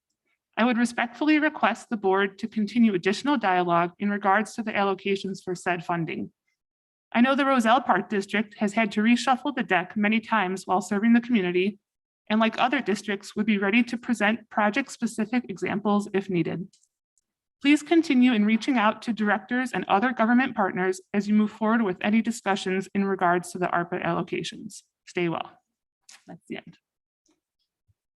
I would respectfully request the board to continue additional dialogue in regards to the allocations for said funding. I know the Roselle Park District has had to reshuffle the deck many times while serving the community, and like other districts, would be ready to present project-specific examples if needed. Please continue in reaching out to directors and other government partners as you move forward with any discussions in regards to the ARPA allocations. Stay well. That's the end.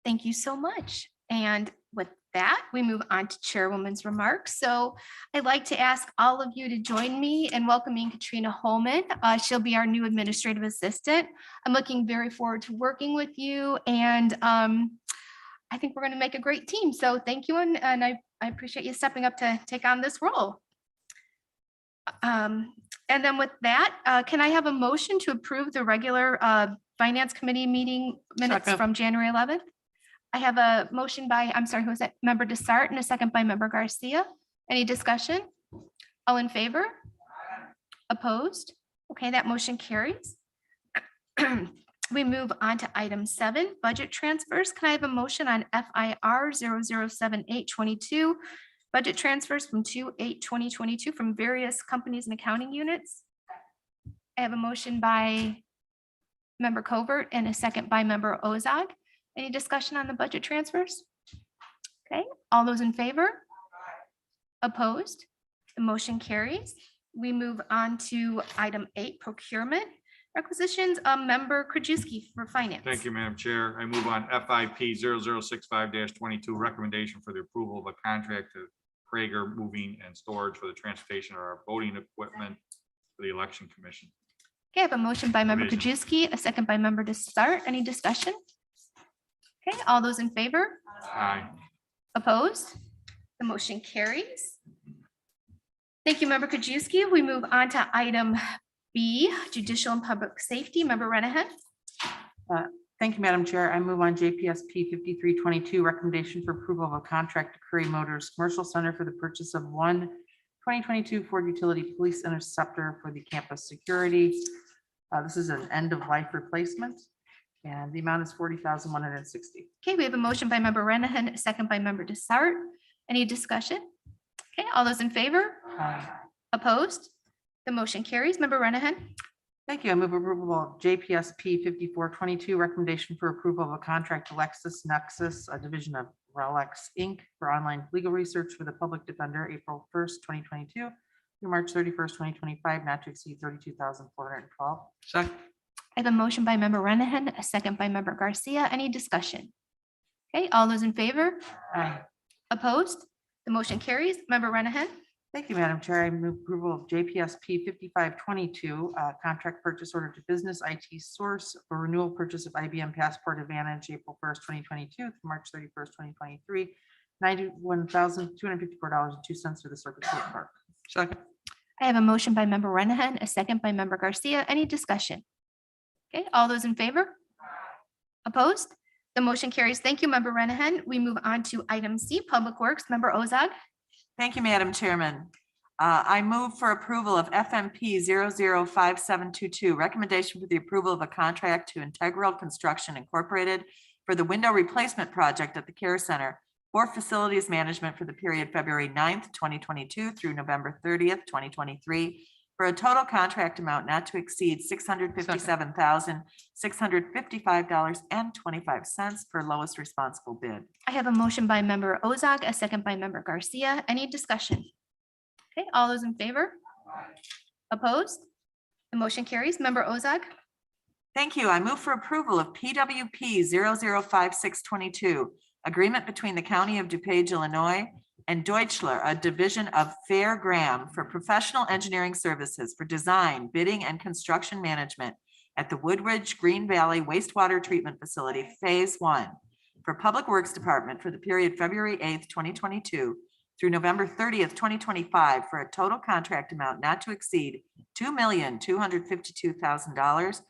Thank you so much. And with that, we move on to Chairwoman's remarks. So I'd like to ask all of you to join me in welcoming Katrina Holman. She'll be our new administrative assistant. I'm looking very forward to working with you, and I think we're going to make a great team. So thank you, and I appreciate you stepping up to take on this role. And then with that, can I have a motion to approve the regular Finance Committee meeting minutes Second. from January 11th? I have a motion by, I'm sorry, who was that? Member Desart, and a second by Member Garcia. Any discussion? All in favor? Opposed? Okay, that motion carries. We move on to item 7, budget transfers. Can I have a motion on FIR 007822? Budget transfers from 2/8/2022 from various companies and accounting units. I have a motion by Member Covert and a second by Member Ozog. Any discussion on the budget transfers? Okay, all those in favor? Opposed? The motion carries. We move on to item 8, procurement requisitions. Member Krajewski for finance. Thank you, Madam Chair. I move on FIP 0065-22, recommendation for the approval of a contract to Prager Moving and Storage for the transportation of our voting equipment for the Election Commission. Okay, I have a motion by Member Division. Krajewski, a second by Member Desart. Any discussion? Okay, all those in favor? Aye. Opposed? The motion carries. Thank you, Member Krajewski. We move on to item B, judicial and public safety. Member Renahan. Thank you, Madam Chair. I move on JPSP 5322, recommendation for approval of a contract to Curry Motors Commercial Center for the purchase of one 2022 Ford Utility Police Interceptor for the campus security. This is an end-of-life replacement, and the amount is $40,160. Okay, we have a motion by Member Renahan, a second by Member Desart. Any discussion? Okay, all those in favor? Opposed? The motion carries. Member Renahan. Thank you. I move approval of JPSP 5422, recommendation for approval of a contract to LexisNexis, a division of Relics Inc. for online legal research for the public defender, April 1st, 2022 through March 31st, 2025, not to exceed $32,412. Second. I have a motion by Member Renahan, a second by Member Garcia. Any discussion? Okay, all those in favor? Aye. Opposed? The motion carries. Member Renahan. Thank you, Madam Chair. I move approval of JPSP 5522, contract purchase order to Business IT Source for renewal purchase of IBM Passport Advantage, April 1st, 2022 through March 31st, 2023, $91,254.02 for the Circuit Court Park. Second. I have a motion by Member Renahan, a second by Member Garcia. Any discussion? Okay, all those in favor? Opposed? The motion carries. Thank you, Member Renahan. We move on to item C, Public Works. Member Ozog. Thank you, Madam Chairman. I move for approval of FMP 005722, recommendation for the approval of a contract to Integral Construction Incorporated for the window replacement project at the Care Center for facilities management for the period February 9th, 2022 through November 30th, 2023, for a total contract amount not to exceed $657,655.25 per lowest responsible bid. I have a motion by Member Ozog, a second by Member Garcia. Any discussion? Okay, all those in favor? Opposed? The motion carries. Member Ozog. Thank you. I move for approval of PWP 005622, agreement between the County of DuPage, Illinois, and Deutschler, a division of Fairgram, for professional engineering services for design, bidding, and construction management at the Woodridge Green Valley Wastewater Treatment Facility, Phase 1, for Public Works Department for the period February 8th, 2022 through November 30th, 2025, for a total contract amount not to exceed $2,252,000.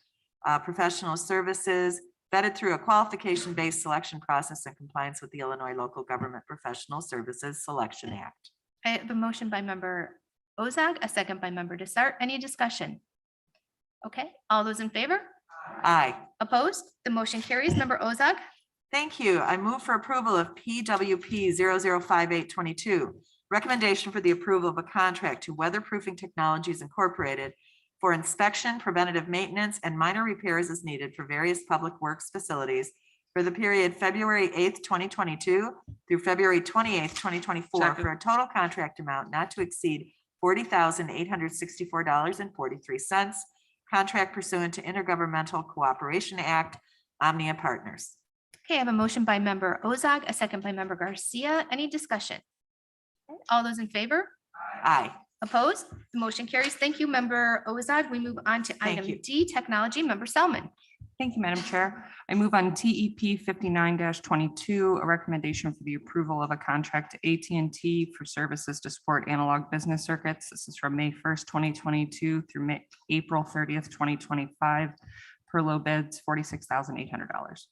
Professional services vetted through a qualification-based selection process in compliance with the Illinois Local Government Professional Services Selection Act. I have a motion by Member Ozog, a second by Member Desart. Any discussion? Okay, all those in favor? Aye. Opposed? The motion carries. Member Ozog. Thank you. I move for approval of PWP 005822, recommendation for the approval of a contract to Weatherproofing Technologies Incorporated for inspection, preventative maintenance, and minor repairs as needed for various public works facilities for the period February 8th, 2022 through February 28th, 2024, Second. for a total contract amount not to exceed $40,864.43. Contract pursuant to Intergovernmental Cooperation Act, Omnia Partners. Okay, I have a motion by member Ozog, a second by member Garcia. Any discussion? Okay, all those in favor? Aye. Opposed? The motion carries. Thank you, member Ozog. We move on to Thank item you. D, technology, member Selman. Thank you, Madam Chair. I move on TEP 59-22, a recommendation for the approval of a contract to AT&T for services to support analog business circuits. This is from May 1st, 2022 through April 30th, 2025. Per low bids, $46,800.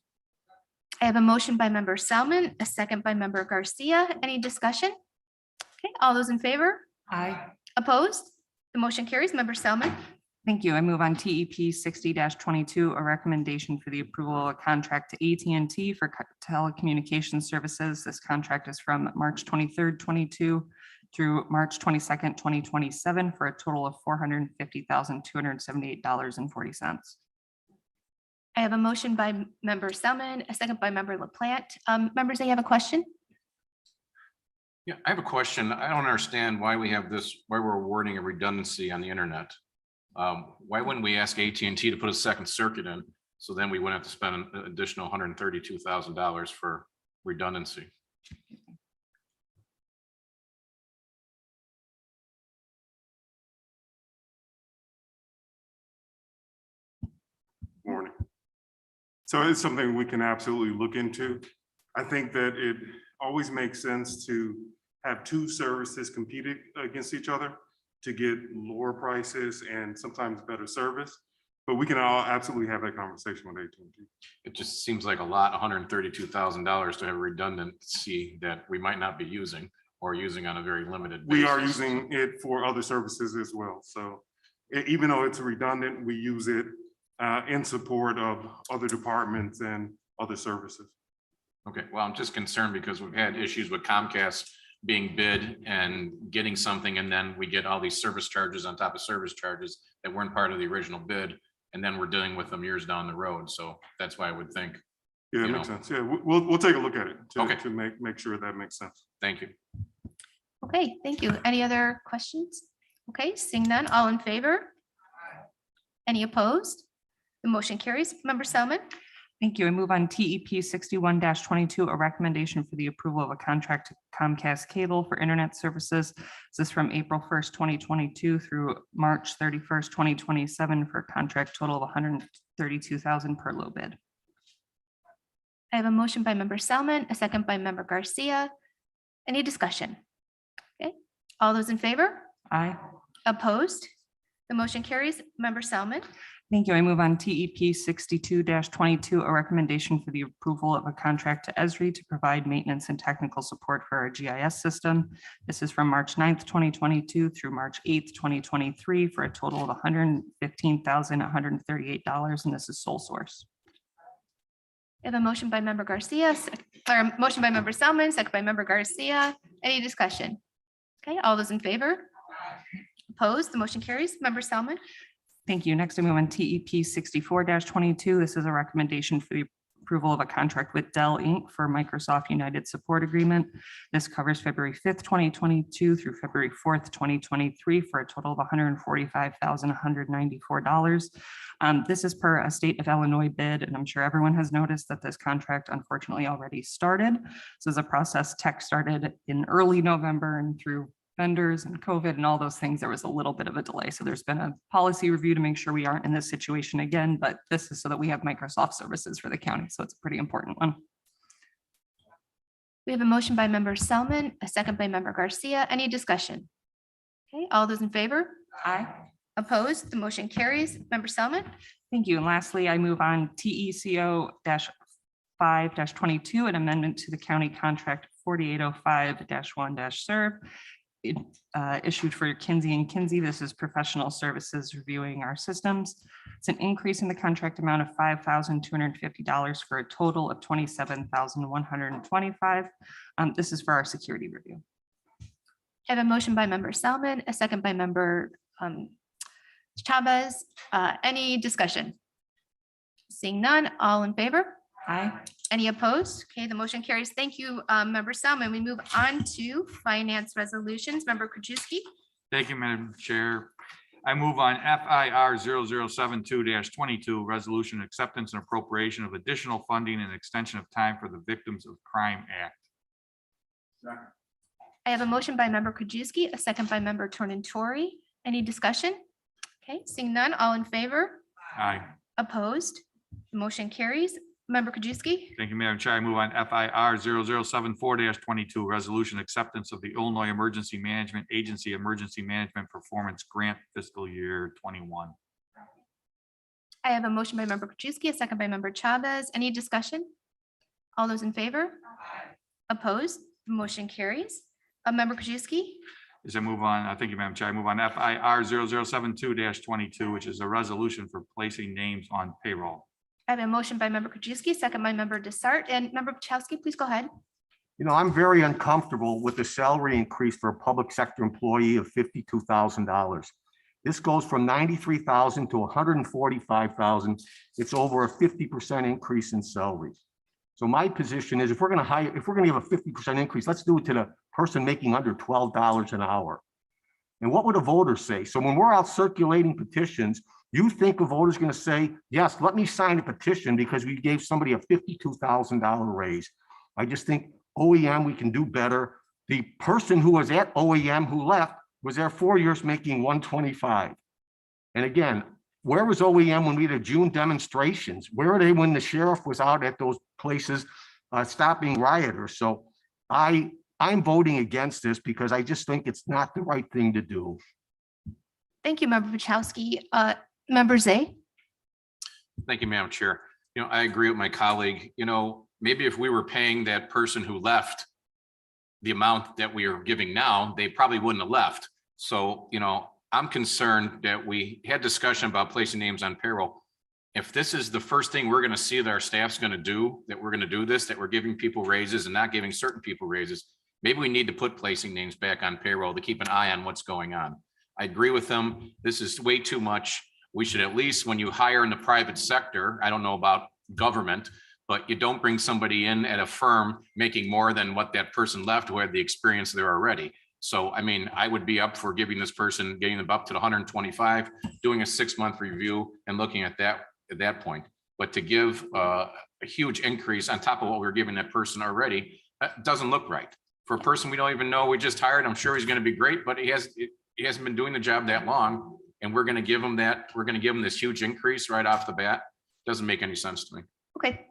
I have a motion by member Selman, a second by member Garcia. Any discussion? Okay, all those in favor? Aye. Opposed? The motion carries. Member Selman. Thank you. I move on TEP 60-22, a recommendation for the approval of a contract to AT&T for telecommunications services. This contract is from March 23rd, 22 through March 22nd, 2027 for a total of $450,278.40. I have a motion by member Selman, a second by member LaPlante. Members, you have a question? Yeah, I have a question. I don't understand why we have this, why we're awarding a redundancy on the internet. Why wouldn't we ask AT&T to put a second circuit in? So then we wouldn't have to spend an additional $132,000 for redundancy. Morning. So it's something we can absolutely look into. I think that it always makes sense to have two services competing against each other to get lower prices and sometimes better service. But we can all absolutely have that conversation with AT&T. It just seems like a lot, $132,000 to have redundancy that we might not be using or using on a very limited basis. We are using it for other services as well. So even though it's redundant, we use it in support of other departments and other services. Okay, well, I'm just concerned because we've had issues with Comcast being bid and getting something, and then we get all these service charges on top of service charges that weren't part of the original bid, and then we're dealing with them years down the road. So that's why I would think. Yeah, it makes sense. Yeah, we'll take a look at it Okay. to make sure that makes sense. Thank you. Okay, thank you. Any other questions? Okay, seeing none, all in favor? Any opposed? The motion carries. Member Selman. Thank you. I move on TEP 61-22, a recommendation for the approval of a contract to Comcast Cable for internet services. This is from April 1st, 2022 through March 31st, 2027 for a contract total of $132,000 per low bid. I have a motion by member Selman, a second by member Garcia. Any discussion? Okay, all those in favor? Aye. Opposed? The motion carries. Member Selman. Thank you. I move on TEP 62-22, a recommendation for the approval of a contract to Esri to provide maintenance and technical support for our GIS system. This is from March 9th, 2022 through March 8th, 2023 for a total of $115,138, and this is sole source. I have a motion by member Garcia, or motion by member Selman, second by member Garcia. Any discussion? Okay, all those in favor? Opposed? The motion carries. Member Selman. Thank you. Next, I move on TEP 64-22. This is a recommendation for the approval of a contract with Dell Inc. for Microsoft United Support Agreement. This covers February 5th, 2022 through February 4th, 2023 for a total of $145,194. This is per a state of Illinois bid, and I'm sure everyone has noticed that this contract unfortunately already started. This is a process tech started in early November, and through vendors and COVID and all those things, there was a little bit of a delay. So there's been a policy review to make sure we aren't in this situation again, but this is so that we have Microsoft services for the county. So it's a pretty important one. We have a motion by member Selman, a second by member Garcia. Any discussion? Okay, all those in favor? Aye. Opposed? The motion carries. Member Selman. Thank you. And lastly, I move on TECO-5-22, an amendment to the county contract 4805-1-serve. Issued for Kinsey and Kinsey. This is professional services reviewing our systems. It's an increase in the contract amount of $5,250 for a total of $27,125. This is for our security review. I have a motion by member Selman, a second by member Chavez. Any discussion? Seeing none, all in favor? Aye. Any opposed? Okay, the motion carries. Thank you, Member Selman. We move on to finance resolutions. Member Krajewski. Thank you, Madam Chair. I move on FIR 72 resolution acceptance and appropriation of additional funding and extension of time for the Victims of Crime Act. I have a motion by Member Krajewski, a second by Member Tornatore. Any discussion? Okay, seeing none, all in favor? Aye. Opposed? The motion carries. Member Krajewski. Thank you, Madam Chair. I move on FIR 74 resolution acceptance of the Illinois Emergency Management Agency Emergency Management Performance Grant fiscal year 21. I have a motion by Member Krajewski, a second by Member Chavez. Any discussion? All those in favor? Opposed? The motion carries. Member Krajewski. As I move on, thank you, Madam Chair. I move on FIR 72 which is a resolution for placing names on payroll. I have a motion by Member Krajewski, second by Member Desart, and Member Pachowski, please go ahead. You know, I'm very uncomfortable with the salary increase for a public sector employee of $52,000. This goes from $93,000 to $145,000. It's over a 50% increase in salaries. So my position is if we're going to give a 50% increase, let's do it to the person making under $12 an hour. And what would a voter say? So when we're out circulating petitions, you think a voter's going to say, yes, let me sign a petition because we gave somebody a $52,000 raise. I just think OEM, we can do better. The person who was at OEM who left was there 4 years making $125. And again, where was OEM when we had June demonstrations? Where are they when the sheriff was out at those places stopping rioters? So I'm voting against this because I just think it's not the right thing to do. Thank you, Member Pachowski. Member Zay. Thank you, Madam Chair. You know, I agree with my colleague. You know, maybe if we were paying that person who left the amount that we are giving now, they probably wouldn't have left. So, you know, I'm concerned that we had discussion about placing names on payroll. If this is the first thing we're going to see that our staff's going to do, that we're going to do this, that we're giving people raises and not giving certain people raises, maybe we need to put placing names back on payroll to keep an eye on what's going on. I agree with them. This is way too much. We should at least, when you hire in the private sector, I don't know about government, but you don't bring somebody in at a firm making more than what that person left who had the experience there already. So, I mean, I would be up for giving this person, getting them up to the 125, doing a 6-month review and looking at that point. But to give a huge increase on top of what we're giving that person already, that doesn't look right. For a person we don't even know, we just hired, I'm sure he's going to be great, but he hasn't been doing the job that long. And we're going to give him this huge increase right off the bat. Doesn't make any sense to me. Okay.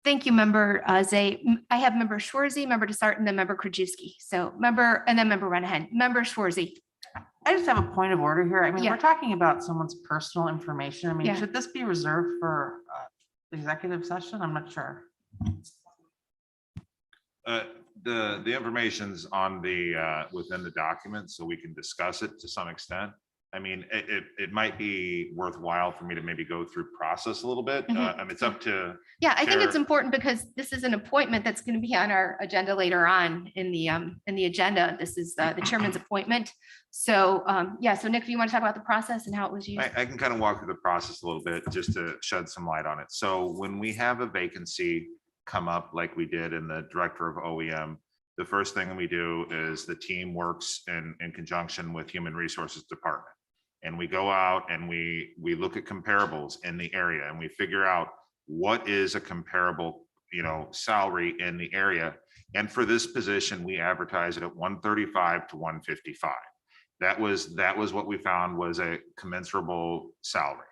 Thank you, Member Zay. I have Member Schwarzy, Member Desart, and then Member Krajewski. So Member Renahan. Member Schwarzy. I just have a point of order here. I mean, Yeah. we're talking about someone's personal information. I mean, Yeah. should this be reserved for executive session? I'm not sure. The information's on the within the document, so we can discuss it to some extent. I mean, it might be worthwhile for me to maybe go through process a little bit. Mhm. I mean, it's up to. Yeah, I think it's Chair. important because this is an appointment that's going to be on our agenda later on in the agenda. This is the chairman's appointment. So, yeah, so Nick, if you want to talk about the process and how it was used. I can kind of walk through the process a little bit just to shed some light on it. So when we have a vacancy come up like we did in the director of OEM, the first thing we do is the team works in conjunction with Human Resources Department. And we go out and we look at comparables in the area and we figure out what is a comparable, salary in the area. And for this position, we advertise it at 135 to 155. That was what we found was a commensurable salary.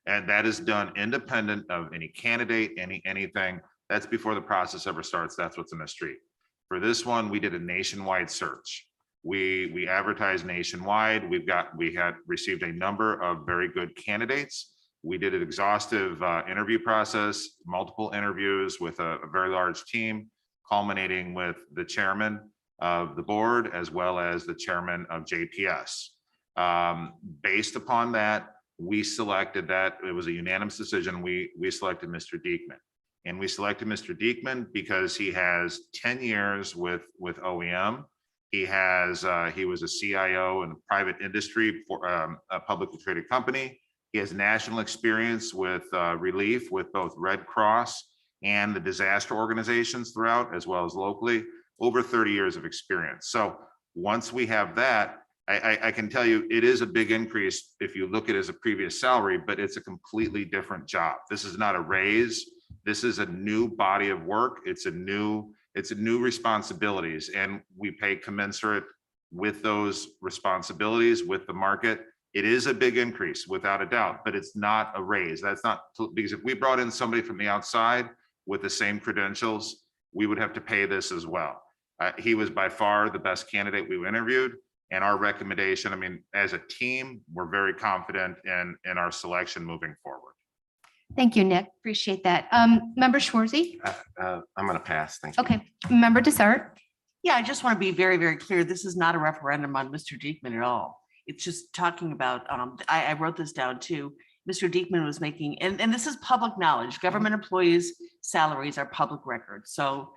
And that is done independent of any candidate, anything. That's before the process ever starts. That's what's in the street. For this one, we did a nationwide search. We advertised nationwide. We had received a number of very good candidates. We did an exhaustive interview process, multiple interviews with a very large team, culminating with the chairman of the board, as well as the chairman of JPS. Based upon that, we selected that. It was a unanimous decision. We selected Mr. Diekman. And we selected Mr. Diekman because he has 10 years with OEM. He was a CIO in a private industry for a publicly traded company. He has national experience with relief with both Red Cross and the disaster organizations throughout, as well as locally, over 30 years of experience. So once we have that, I can tell you, it is a big increase if you look at it as a previous salary, but it's a completely different job. This is not a raise. This is a new body of work. It's a new responsibilities, and we pay commensurate with those responsibilities with the market. It is a big increase without a doubt, but it's not a raise. That's not, because if we brought in somebody from the outside with the same credentials, we would have to pay this as well. He was by far the best candidate we interviewed, and our recommendation, I mean, as a team, we're very confident in our selection moving forward. Thank you, Nick. Appreciate that. Member Schwarzy? I'm gonna pass, thank you. Okay, Member Desart? Yeah, I just want to be very, very clear. This is not a referendum on Mr. Diekman at all. It's just talking about, I wrote this down too. Mr. Diekman was making, and this is public knowledge, government employees' salaries are public records. So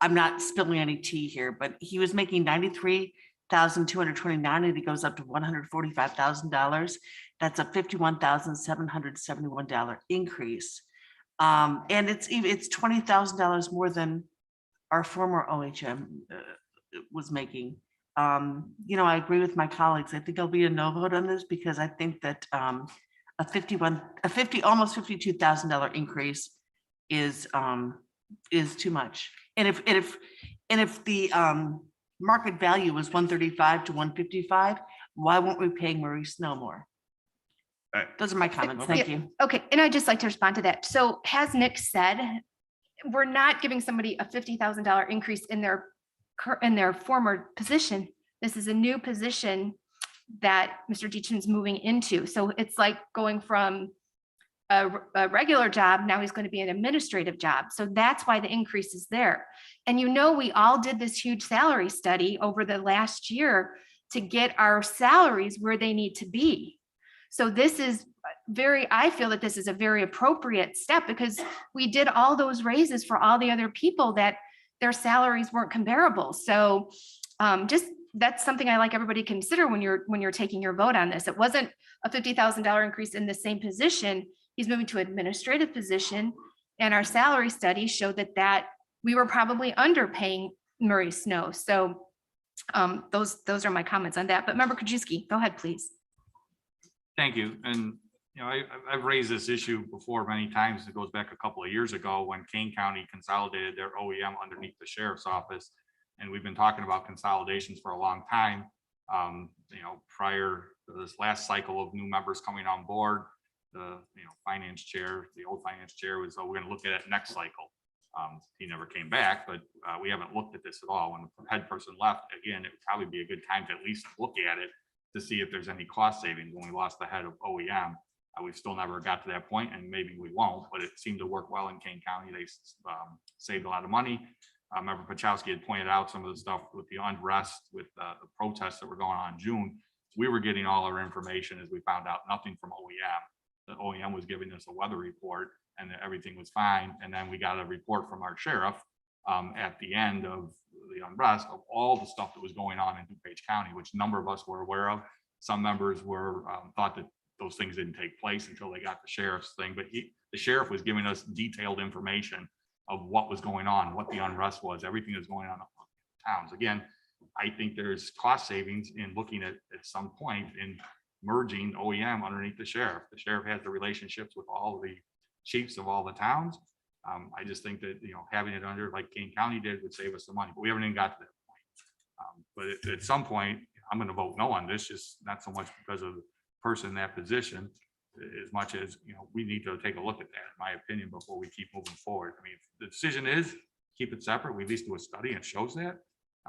I'm not spilling any tea here, but he was making $93,229 and it goes up to $145,000. That's a $51,771 increase. And it's $20,000 more than our former OHM was making. I agree with my colleagues. I think there'll be a no vote on this because I think that almost $52,000 increase is too much. And if the market value was 135 to 155, why won't we pay Marie Snow more? Those are my comments. Thank you. Okay, and I'd just like to respond to that. So as Nick said, we're not giving somebody a $50,000 increase in their former position. This is a new position that Mr. Diekman's moving into. So it's like going from a regular job, now he's going to be an administrative job. So that's why the increase is there. And we all did this huge salary study over the last year to get our salaries where they need to be. So this is I feel that this is a very appropriate step because we did all those raises for all the other people that their salaries weren't comparable. So that's something I like everybody to consider when you're taking your vote on this. It wasn't a $50,000 increase in the same position. He's moving to administrative position, and our salary study showed that we were probably underpaying Murray Snow. So those are my comments on that. But Member Krajewski, go ahead, please. Thank you. And, I've raised this issue before many times. It goes back a couple of years ago when Kane County consolidated their OEM underneath the sheriff's office. And we've been talking about consolidations for a long time. Prior to this last cycle of new members coming on board, the finance chair, the old finance chair was, we're going to look at it next cycle. He never came back, but we haven't looked at this at all. When the head person left, again, it would probably be a good time to at least look at it to see if there's any cost savings. When we lost the head of OEM, we've still never got to that point, and maybe we won't, but it seemed to work well in Kane County. They saved a lot of money. Member Pachowski had pointed out some of the stuff with the unrest, with the protests that were going on in June. We were getting all our information as we found out nothing from OEM. The OEM was giving us a weather report and that everything was fine. And then we got a report from our sheriff at the end of the unrest of all the stuff that was going on in DuPage County, which a number of us were aware of. Some members were thought that those things didn't take place until they got the sheriff's thing. But the sheriff was giving us detailed information of what was going on, what the unrest was, everything that's going on in towns. Again, I think there's cost savings in looking at some point in merging OEM underneath the sheriff. The sheriff has the relationships with all of the chiefs of all the towns. I just think that having it under like Kane County did would save us some money, but we haven't even got to that point. But at some point, I'm going to vote no on this, just not so much because of the person in that position, as much as we need to take a look at that, in my opinion, before we keep moving forward. I mean, if the decision is keep it separate, we at least do a study and it shows that.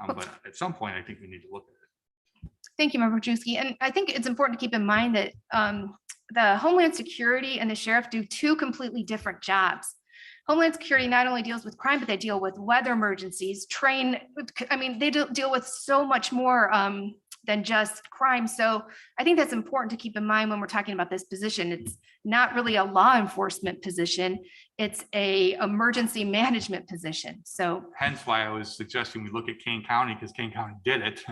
But at some point, I think we need to look at it. Thank you, Member Krajewski. And I think it's important to keep in mind that the Homeland Security and the sheriff do two completely different jobs. Homeland Security not only deals with crime, but they deal with weather emergencies, they deal with so much more than just crime. So I think that's important to keep in mind when we're talking about this position. It's not really a law enforcement position. It's a emergency management position. So hence why I was suggesting we look at Kane County, because Kane County did it,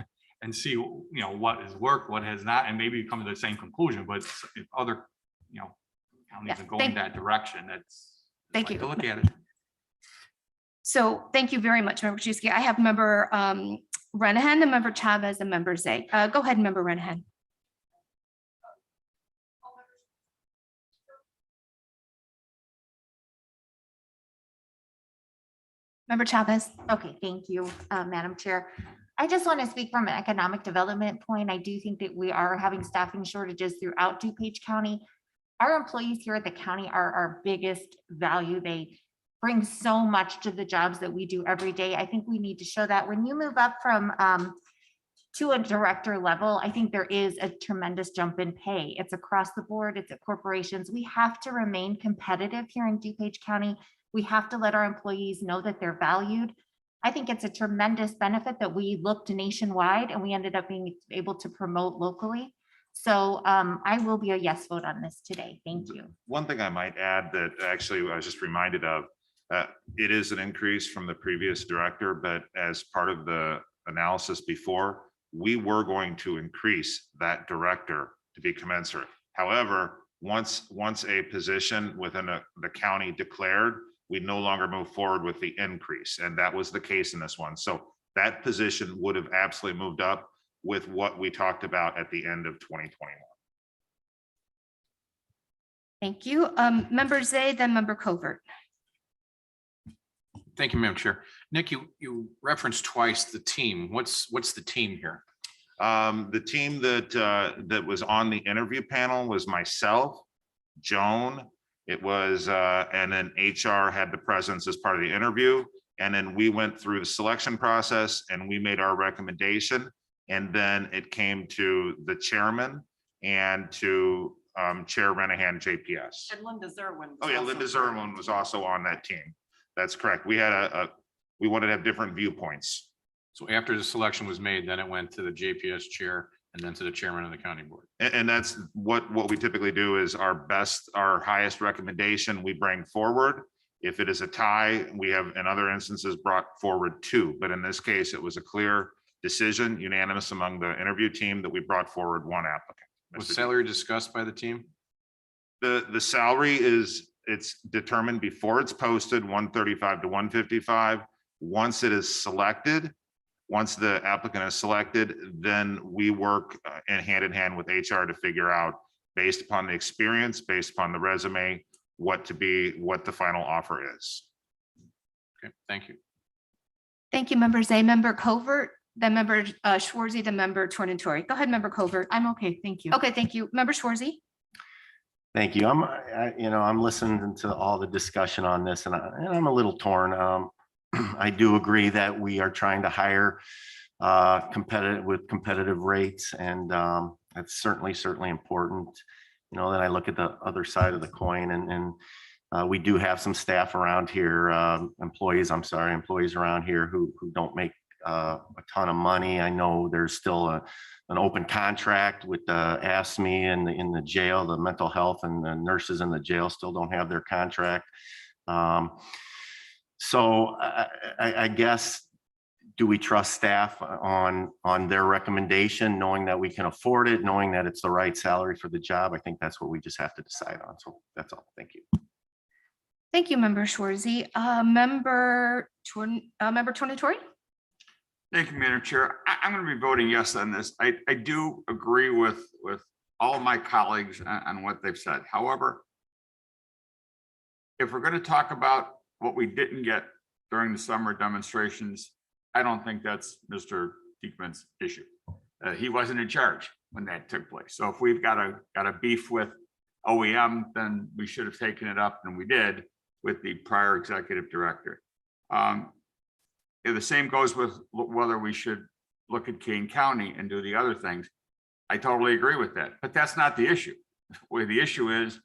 and see what has worked, what has not, and maybe come to the same conclusion. But if other counties are going that direction, that's thank you. to look at it. So thank you very much, Member Krzyzewski. I have Member Renahan, and Member Chavez, and Member Zay. Go ahead, Member Renahan. Member Chavez. Okay, thank you, Madam Chair. I just want to speak from an economic development point. I do think that we are having staffing shortages throughout DuPage County. Our employees here at the county are our biggest value. They bring so much to the jobs that we do every day. I think we need to show that when you move up from to a director level, I think there is a tremendous jump in pay. It's across the board, it's at corporations. We have to remain competitive here in DuPage County. We have to let our employees know that they're valued. I think it's a tremendous benefit that we looked nationwide and we ended up being able to promote locally. So I will be a yes vote on this today. Thank you. One thing I might add that actually I was just reminded of, it is an increase from the previous director, but as part of the analysis before, we were going to increase that director to be commensurate. However, once a position within the county declared, we no longer move forward with the increase. And that was the case in this one. So that position would have absolutely moved up with what we talked about at the end of 2021. Thank you. Member Zay, then Member Covert. Thank you, Madam Chair. Nick, you referenced twice the team. What's the team here? The team that was on the interview panel was myself, Joan. It was, and then HR had the presence as part of the interview. And then we went through the selection process and we made our recommendation. And then it came to the chairman and to Chair Renahan JPS. And Linda Zerwin. Oh yeah, Linda Zerwin was also on that team. That's correct. We had we wanted to have different viewpoints. So after the selection was made, then it went to the JPS chair and then to the chairman of the county board. And that's what we typically do is our highest recommendation we bring forward. If it is a tie, we have in other instances brought forward two, but in this case, it was a clear decision, unanimous among the interview team that we brought forward one applicant. Was salary discussed by the team? The salary it's determined before it's posted, 135 to 155. Once it is selected, once the applicant is selected, then we work in hand with HR to figure out, based upon the experience, based upon the resume, what the final offer is. Okay, thank you. Thank you, Member Zay. Member Covert, then Member Schwarzy, then Member Tornatori. Go ahead, Member Covert. I'm okay, thank you. Okay, thank you. Member Schwarzy. Thank you. I'm listening to all the discussion on this and I'm a little torn. I do agree that we are trying to hire competitive rates, and that's certainly important. Then I look at the other side of the coin, and we do have some staff around here, employees around here who don't make a ton of money. I know there's still an open contract with the AFSCME in the jail, the mental health, and the nurses in the jail still don't have their contract. So I guess, do we trust staff on their recommendation, knowing that we can afford it, knowing that it's the right salary for the job? I think that's what we just have to decide on. So that's all. Thank you. Thank you, Member Schwarzy. Member Tornatori. Thank you, Madam Chair. I'm going to be voting yes on this. I do agree with all of my colleagues on what they've said. However, if we're going to talk about what we didn't get during the summer demonstrations, I don't think that's Mr. Diekman's issue. He wasn't in charge when that took place. So if we've got a beef with OEM, then we should have taken it up, and we did with the prior executive director. The same goes with whether we should look at Kane County and do the other things. I totally agree with that, but that's not the issue. Where the issue is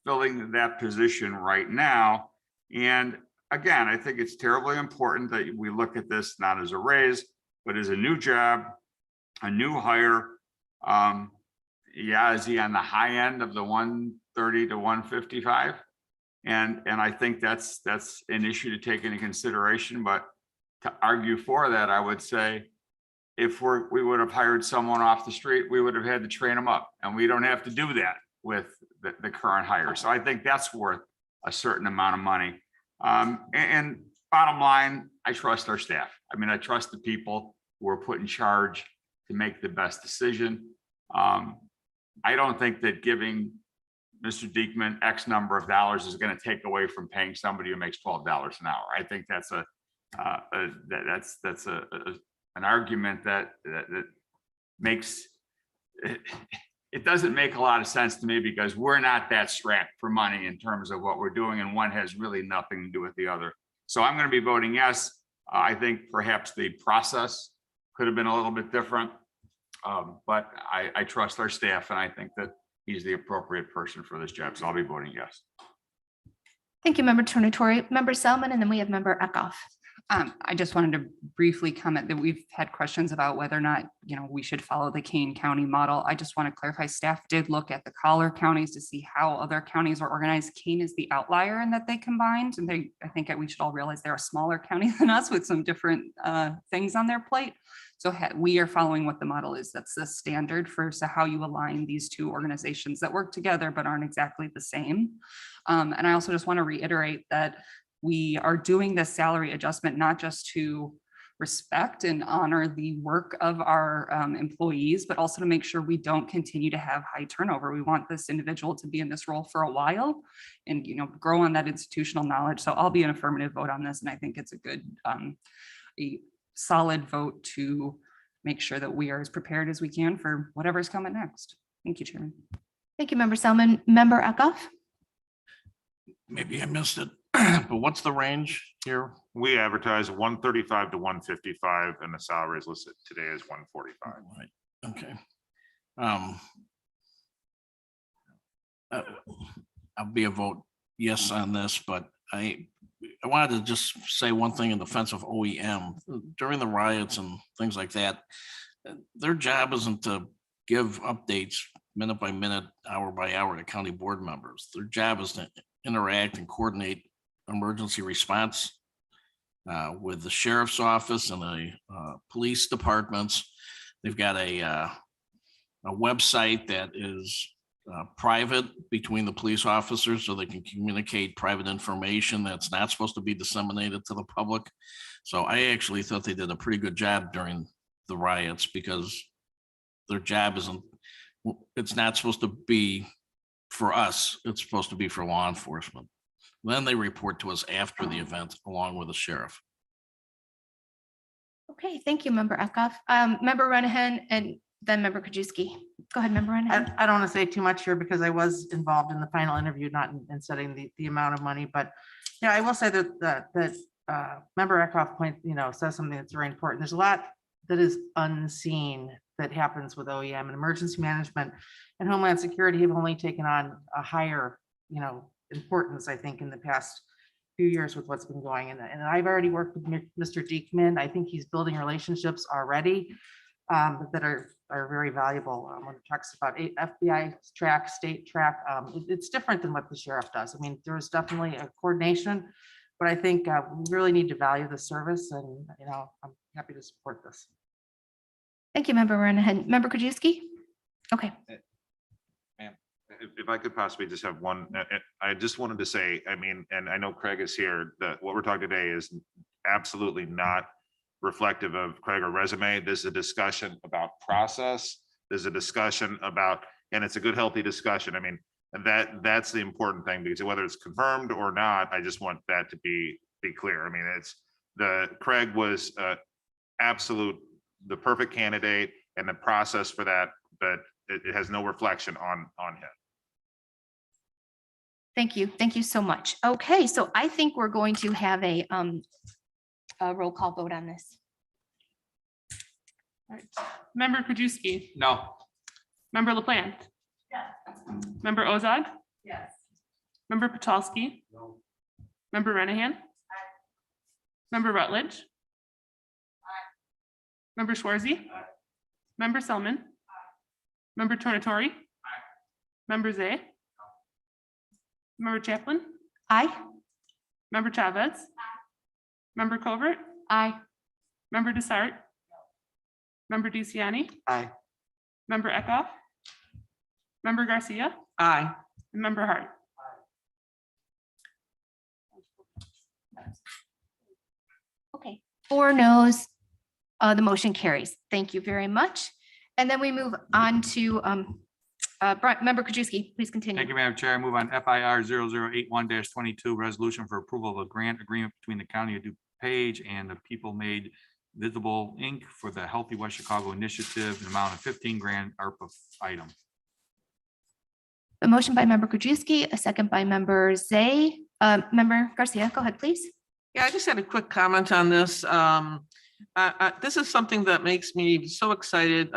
filling that position right now. And again, I think it's terribly important that we look at this not as a raise, but as a new job, a new hire. Yeah, is he on the high end of the 130 to 155? And I think that's an issue to take into consideration. But to argue for that, I would say if we would have hired someone off the street, we would have had to train them up, and we don't have to do that with the current hire. So I think that's worth a certain amount of money. And bottom line, I trust our staff. I mean, I trust the people who are put in charge to make the best decision. I don't think that giving Mr. Diekman X number of dollars is going to take away from paying somebody who makes $12 an hour. I think that's an argument that makes it doesn't make a lot of sense to me, because we're not that strapped for money in terms of what we're doing, and one has really nothing to do with the other. So I'm going to be voting yes. I think perhaps the process could have been a little bit different, but I trust our staff, and I think that he's the appropriate person for this job. So I'll be voting yes. Thank you, Member Tornatori. Member Selman, and then we have Member Eckhoff. I just wanted to briefly comment that we've had questions about whether or not, we should follow the Kane County model. I just want to clarify, staff did look at the collar counties to see how other counties are organized. Kane is the outlier in that they combined, and I think we should all realize they're a smaller county than us with some different things on their plate. So we are following what the model is. That's the standard for how you align these two organizations that work together but aren't exactly the same. And I also just want to reiterate that we are doing this salary adjustment not just to respect and honor the work of our employees, but also to make sure we don't continue to have high turnover. We want this individual to be in this role for a while and grow on that institutional knowledge. So I'll be an affirmative vote on this, and I think it's a good, a solid vote to make sure that we are as prepared as we can for whatever's coming next. Thank you, Chairman. Thank you, Member Selman. Member Eckhoff. Maybe I missed it, but what's the range here? We advertise 135 to 155, and the salary is listed today as 145. Right, okay. I'll be a vote yes on this, but I wanted to just say one thing in defense of OEM. During the riots and things like that, their job isn't to give updates minute by minute, hour by hour to county board members. Their job is to interact and coordinate emergency response with the sheriff's office and the police departments. They've got a website that is private between the police officers, so they can communicate private information that's not supposed to be disseminated to the public. So I actually thought they did a pretty good job during the riots, because their job it's not supposed to be for us, it's supposed to be for law enforcement. Then they report to us after the event along with the sheriff. Okay, thank you, Member Eckhoff. Member Renahan, and then Member Krajewski. Go ahead, Member Renahan. I don't want to say too much here because I was involved in the final interview, not in setting the amount of money, but I will say that Member Eckhoff says something that's very important. There's a lot that is unseen that happens with OEM, and emergency management and Homeland Security have only taken on a higher, importance, I think, in the past few years with what's been going on. And I've already worked with Mr. Diekman. I think he's building relationships already that are very valuable. When it talks about FBI track, state track, it's different than what the sheriff does. I mean, there's definitely a coordination, but I think we really need to value the service, and I'm happy to support this. Thank you, Member Renahan. Member Krajewski? Okay. If I could possibly just have one, I just wanted to say, and I know Craig is here, that what we're talking today is absolutely not reflective of Craig or resume. There's a discussion about process. There's a discussion about, and it's a good, healthy discussion. And that's the important thing, because whether it's confirmed or not, I just want that to be clear. Craig was the perfect candidate, and the process for that, but it has no reflection on him. Thank you. Thank you so much. Okay, so I think we're going to have a roll call vote on this. All right. Member Krajewski. No. Member LaPlante. Yes. Member Ozog. Yes. Member Petalski. No. Member Renahan. Member Rutledge. Member Schwarzy. Member Selman. Member Tornatori. Member Zay. Member Chaplin. Aye. Member Chavez. Member Covert. Aye. Member Desart. Member DeCiani. Aye. Member Eckhoff. Member Garcia. Aye. And Member Hart. 4 no's. The motion carries. Thank you very much. And then we move on to Member Krajewski, please continue. Thank you, Madam Chair. I move on FIR 0081-22, resolution for approval of a grant agreement between the County of DuPage and the People Made Visible, Inc. for the Healthy West Chicago Initiative, an amount of 15 grand ARPA item. A motion by Member Krajewski, a second by Member Zay. Member Garcia, go ahead, please. Yeah, I just had a quick comment on this. This is something that makes me so excited,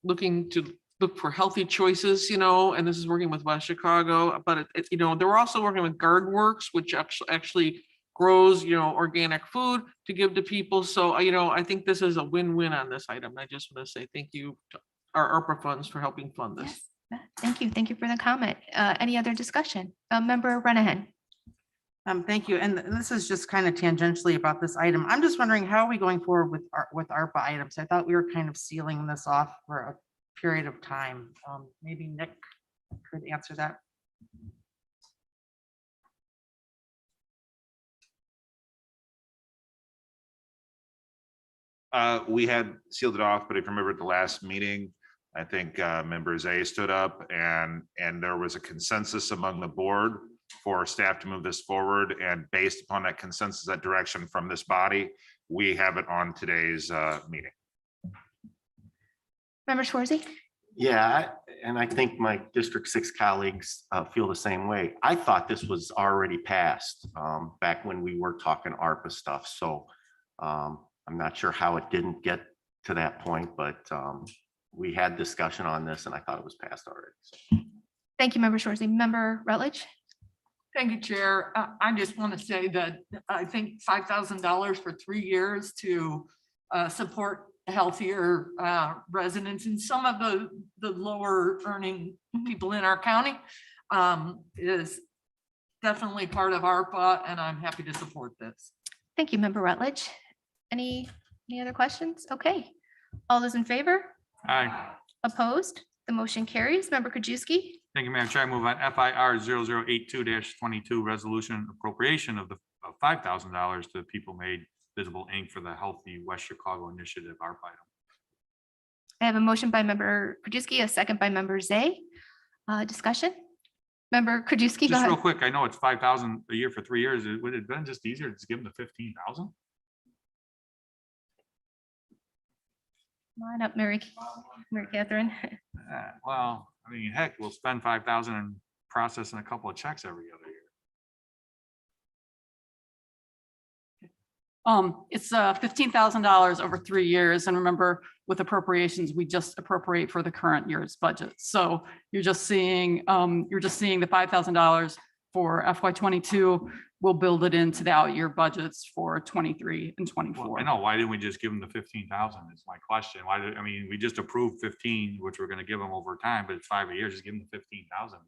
looking to look for healthy choices, and this is working with West Chicago, but they're also working with GardWorks, which actually grows, organic food to give to people. So, I think this is a win-win on this item. I just want to say thank you to our ARPA funds for helping fund this. Yes, thank you. Thank you for the comment. Any other discussion? Member Renahan. Thank you. And this is just kind of tangentially about this item. I'm just wondering, how are we going forward with ARPA items? I thought we were kind of sealing this off for a period of time. Maybe Nick could answer that. We had sealed it off, but if you remember at the last meeting, I think Member Zay stood up and there was a consensus among the board for staff to move this forward. And based upon that consensus, that direction from this body, we have it on today's meeting. Member Schwarzy. Yeah, and I think my District 6 colleagues feel the same way. I thought this was already passed back when we were talking ARPA stuff. So I'm not sure how it didn't get to that point, but we had discussion on this and I thought it was passed already. So. Thank you, Member Schwarzy. Member Rutledge. Thank you, Chair. I just want to say that I think $5,000 for 3 years to support healthier residents in some of the lower earning people in our county is definitely part of ARPA, and I'm happy to support this. Thank you, Member Rutledge. Any other questions? Okay. All those in favor? Aye. Opposed? The motion carries. Member Krajewski. Thank you, Madam Chair. I move on FIR 0082-22, resolution appropriation of $5,000 to the People Made Visible, Inc. for the Healthy West Chicago Initiative ARPA item. I have a motion by Member Krajewski, a second by Member Zay. Discussion? Member Krajewski, go Just real ahead. quick, I know it's 5,000 a year for 3 years. Would it have been just easier to just give them the 15,000? Line up, Mary Catherine. Well, I mean, heck, we'll spend 5,000 and processing a couple of checks every other year. It's $15,000 over 3 years. And remember, with appropriations, we just appropriate for the current year's budget. So you're just seeing the $5,000 for FY22. We'll build it into the out year budgets for 23 and 24. I know, why didn't we just give them the 15,000? Is my question. We just approved 15, which we're gonna give them over time, but it's 5 years, just give them the 15,000.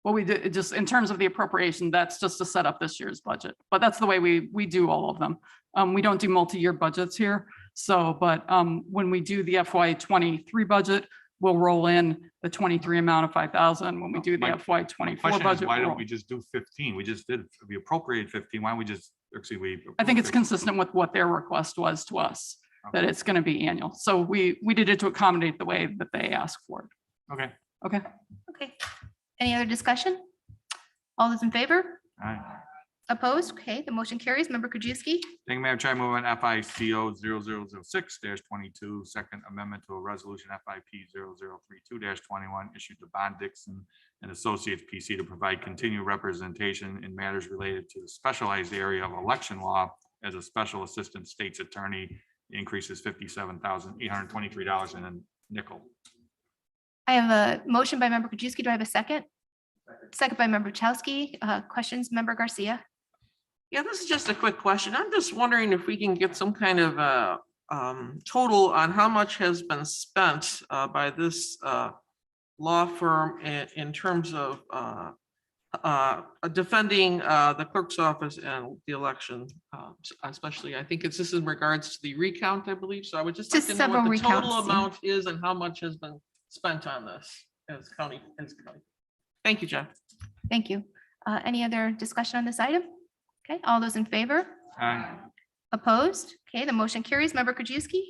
Well, we did just in terms of the appropriation, that's just to set up this year's budget, but that's the way we do all of them. We don't do multi-year budgets here. So, but when we do the FY23 budget, we'll roll in the 23 amount of 5,000. When we do the FY24 budget. Why don't we just do 15? We appropriated 15. Why don't we just, I think it's consistent with what their request was to us, that it's going to be annual. So we did it to accommodate the way that they asked for it. Okay. Okay. Okay. Any other discussion? All those in favor? Aye. Opposed? Okay, the motion carries. Member Krajewski. Thank you, Madam Chair. I move on FICO 0006-22, second amendment to a resolution FIP 0032-21 issued to Bond Dixon and Associates PC to provide continued representation in matters related to the specialized area of election law as a special assistant state's attorney. The increase is $57,823 and a nickel. I have a motion by Member Krajewski. Do I have a second? Second by Member Chowski. Questions, Member Garcia? Yeah, this is just a quick question. I'm just wondering if we can get some kind of total on how much has been spent by this law firm in terms of defending the clerk's office and the election, especially. I think this is in regards to the recount, I believe. So I would just like to know what the total amount is and how much has been spent on this as county. Thank you, Jeff. Thank you. Any other discussion on this item? Okay, all those in favor? Aye. Opposed? Okay, the motion carries. Member Krajewski?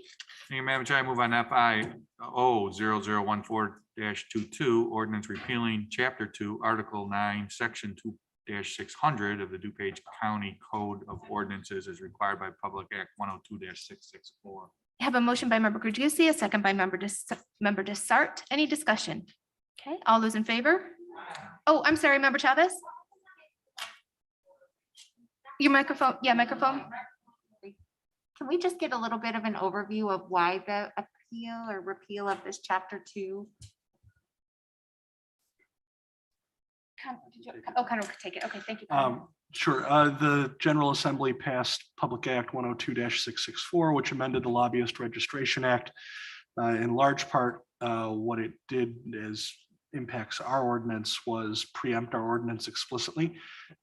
Thank you, Madam Chair. I move on FI 0014-22, ordinance repealing Chapter 2, Article 9, Section 2-600 of the DuPage County Code of Ordinances as required by Public Act 102-664. I have a motion by member Krajewski, a second by member Desart. Any discussion? Okay, all those in favor? Oh, I'm sorry, member Chavez? Your microphone, yeah, microphone. Can we just get a little bit of an overview of why the appeal or repeal of this Chapter 2? Oh, Connor, take it. Okay, thank you. Connor. Sure. The General Assembly passed Public Act 102-664, which amended the Lobbyist Registration Act. In large part, what it did is impacts our ordinance was preempt our ordinance explicitly,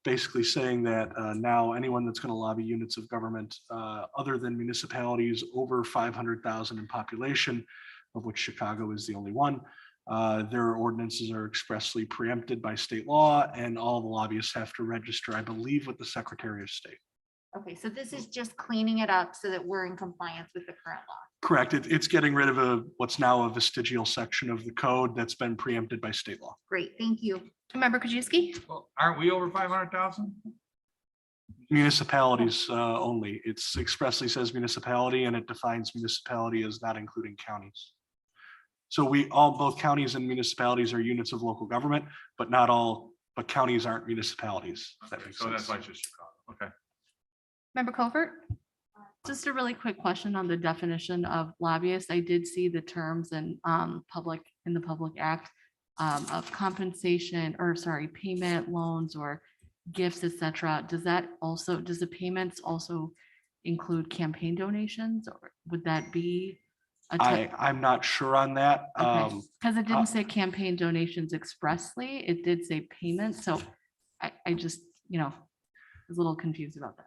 basically saying that now anyone that's going to lobby units of government other than municipalities over 500,000 in population, of which Chicago is the only one, their ordinances are expressly preempted by state law, and all the lobbyists have to register, I believe, with the Secretary of State. Okay, so this is just cleaning it up so that we're in compliance with the current law. Correct. It's getting rid of what's now a vestigial section of the code that's been preempted by state law. Great, thank you. Member Krajewski? Well, aren't we over 500,000? Municipalities only. It's expressly says municipality, and it defines municipality as not including counties. So both counties and municipalities are units of local government, but not all, but counties aren't municipalities. If that makes So that's sense. why it's just Chicago. Okay. Member Covert? Just a really quick question on the definition of lobbyist. I did see the terms in the Public Act of compensation, or sorry, payment, loans, or gifts, etc. Does the payments also include campaign donations, or would that be? I'm not sure on that. Because it didn't say campaign donations expressly. It did say payment. So I just, was a little confused about that.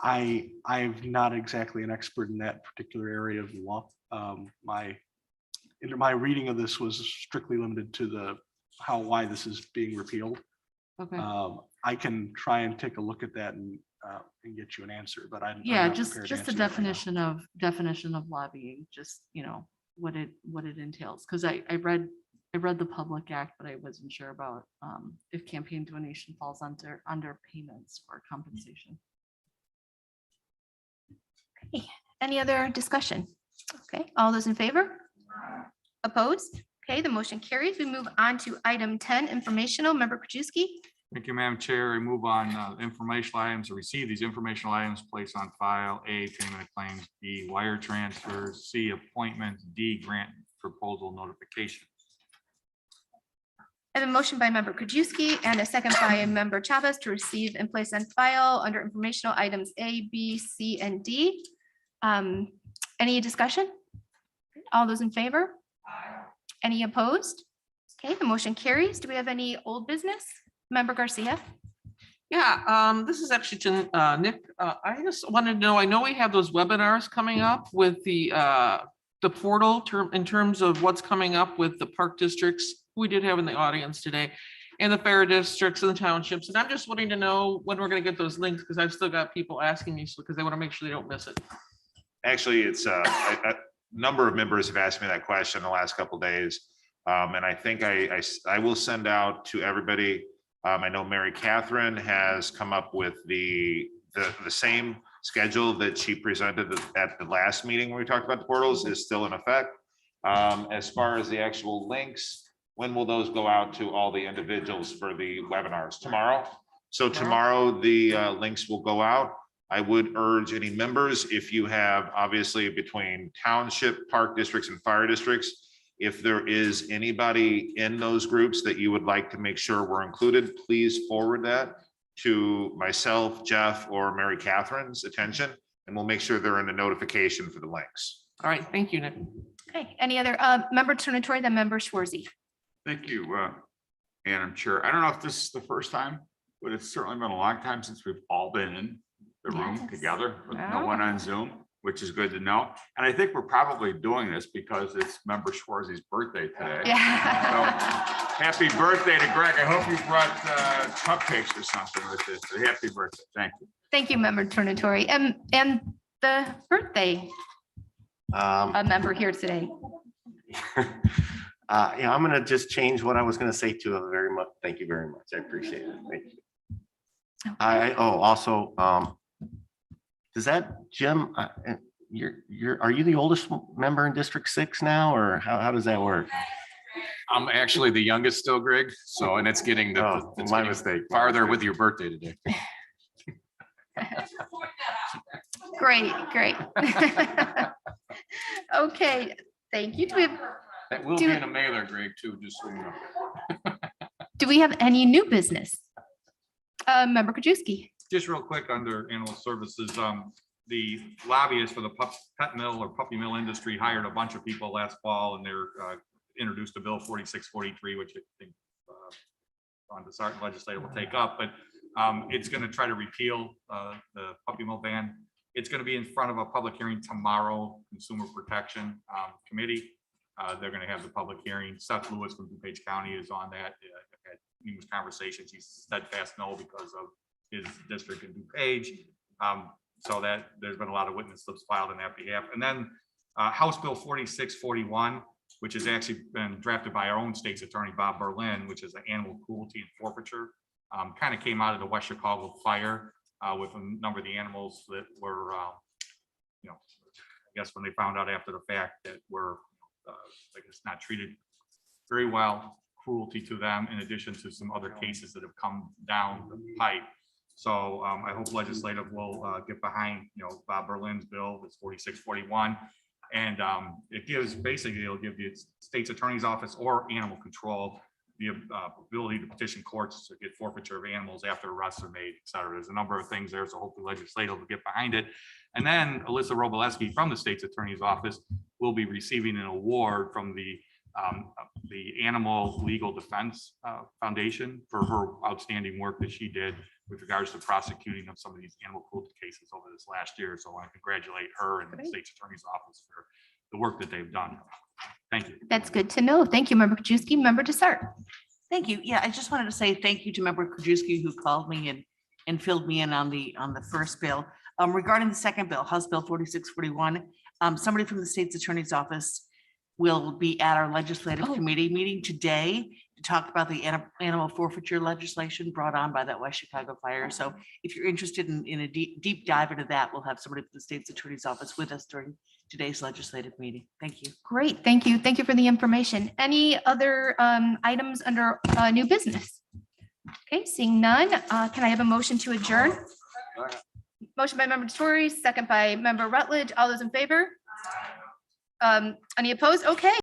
I'm not exactly an expert in that particular area of the law. My reading of this was strictly limited to why this is being repealed. Okay. I can try and take a look at that and get you an answer, but I'm Yeah, not just prepared to the answer that right now. definition of lobbying, just, what it entails. Because I read the Public Act, but I wasn't sure about if campaign donation falls under payments for compensation. Okay, any other discussion? Okay, all those in favor? Opposed? Okay, the motion carries. We move on to item 10, informational. Member Krajewski? Thank you, Madam Chair. I move on informational items, to receive these informational items, place on file, A, payment of claims, B, wire transfers, C, appointments, D, grant proposal notification. I have a motion by member Krajewski and a second by member Chavez to receive and place on file under informational items A, B, C, and D. Any discussion? All those in favor? Any opposed? Okay, the motion carries. Do we have any old business? Member Garcia? Yeah, this is actually to Nick. I just wanted to know, I know we have those webinars coming up with the portal in terms of what's coming up with the park districts. We did have in the audience today, and the fair districts and the townships. And I'm just wanting to know when we're going to get those links, because I've still got people asking me because they want to make sure they don't miss it. Actually, it's a number of members have asked me that question the last couple of days. And I think I will send out to everybody. I know Mary Catherine has come up with the same schedule that she presented at the last meeting when we talked about the portals is still in effect. As far as the actual links, when will those go out to all the individuals for the webinars? Tomorrow? So tomorrow the links will go out. I would urge any members, if you have obviously between township, park districts, and fire districts, if there is anybody in those groups that you would like to make sure we're included, please forward that to myself, Jeff, or Mary Catherine's attention, and we'll make sure they're in the notification for the links. All right, thank you, Nick. Okay, any other member Tornatori, then member Schwarzy? Thank you, Madam Chair. I don't know if this is the first time, but it's certainly been a long time since we've all been in the room together with no one on Zoom, which is good to know. And I think we're probably doing this because it's Member Schwarzy's birthday today. Yeah. So happy birthday to Greg. I hope you brought cupcakes or something with this. So happy birthday. Thank you. Thank you, member Tornatori. And the birthday member here today. Yeah, I'm gonna just change what I was gonna say to a very much. Thank you very much. I appreciate it. Thank you. Also, does that, Jim, are you the oldest member in District 6 now, or how does that work? I'm actually the youngest still, Greg. So, and it's getting it's my getting mistake. farther with your birthday today. Great, great. Okay, thank you. That will be in a mailer, Greg, too, just so you know. Do we have any new business? Member Krajewski. Just real quick under animal services, the lobbyist for the pet mill or puppy mill industry hired a bunch of people last fall, and they're introduced a bill 4643, which I think on the Sarton legislature will take up, but it's going to try to repeal the puppy mill ban. It's going to be in front of a public hearing tomorrow, Consumer Protection Committee. They're going to have the public hearing. Seth Lewis from DuPage County is on that. I've had numerous conversations. He's steadfast no because of his district in DuPage. So that there's been a lot of witness slips filed on that behalf. And then House Bill 4641, which has actually been drafted by our own state's attorney, Bob Berlin, which is an animal cruelty and forfeiture. Kind of came out of the West Chicago fire with a number of the animals that were, I guess when they found out after the fact that were, I guess, not treated very well, cruelty to them, in addition to some other cases that have come down the pipe. So I hope legislative will get behind, Bob Berlin's bill, that's 4641. And it gives, basically, it'll give the state's attorney's office or animal control the ability to petition courts to get forfeiture of animals after arrests are made, et cetera. There's a number of things there, so hopefully legislative will get behind it. And then Alyssa Roboleski from the state's attorney's office will be receiving an award from the Animal Legal Defense Foundation for her outstanding work that she did with regards to prosecuting of some of these animal cruelty cases over this last year. So I want to congratulate her and the state's attorney's office for the work that they've done. Thank you. That's good to know. Thank you, Member Krajewski. Member Desart. Thank you. Yeah, I just wanted to say thank you to Member Krajewski who called me and filled me in on the first bill. Regarding the second bill, House Bill 4641, somebody from the state's attorney's office will be at our legislative committee meeting today to talk about the animal forfeiture legislation brought on by that West Chicago fire. So if you're interested in a deep dive into that, we'll have somebody from the state's attorney's office with us during today's legislative meeting. Thank you. Great. Thank you. Thank you for the information. Any other items under new business? Okay, seeing none. Can I have a motion to adjourn? Motion by Member Story, second by Member Rutledge. All those in favor? Any opposed? Okay.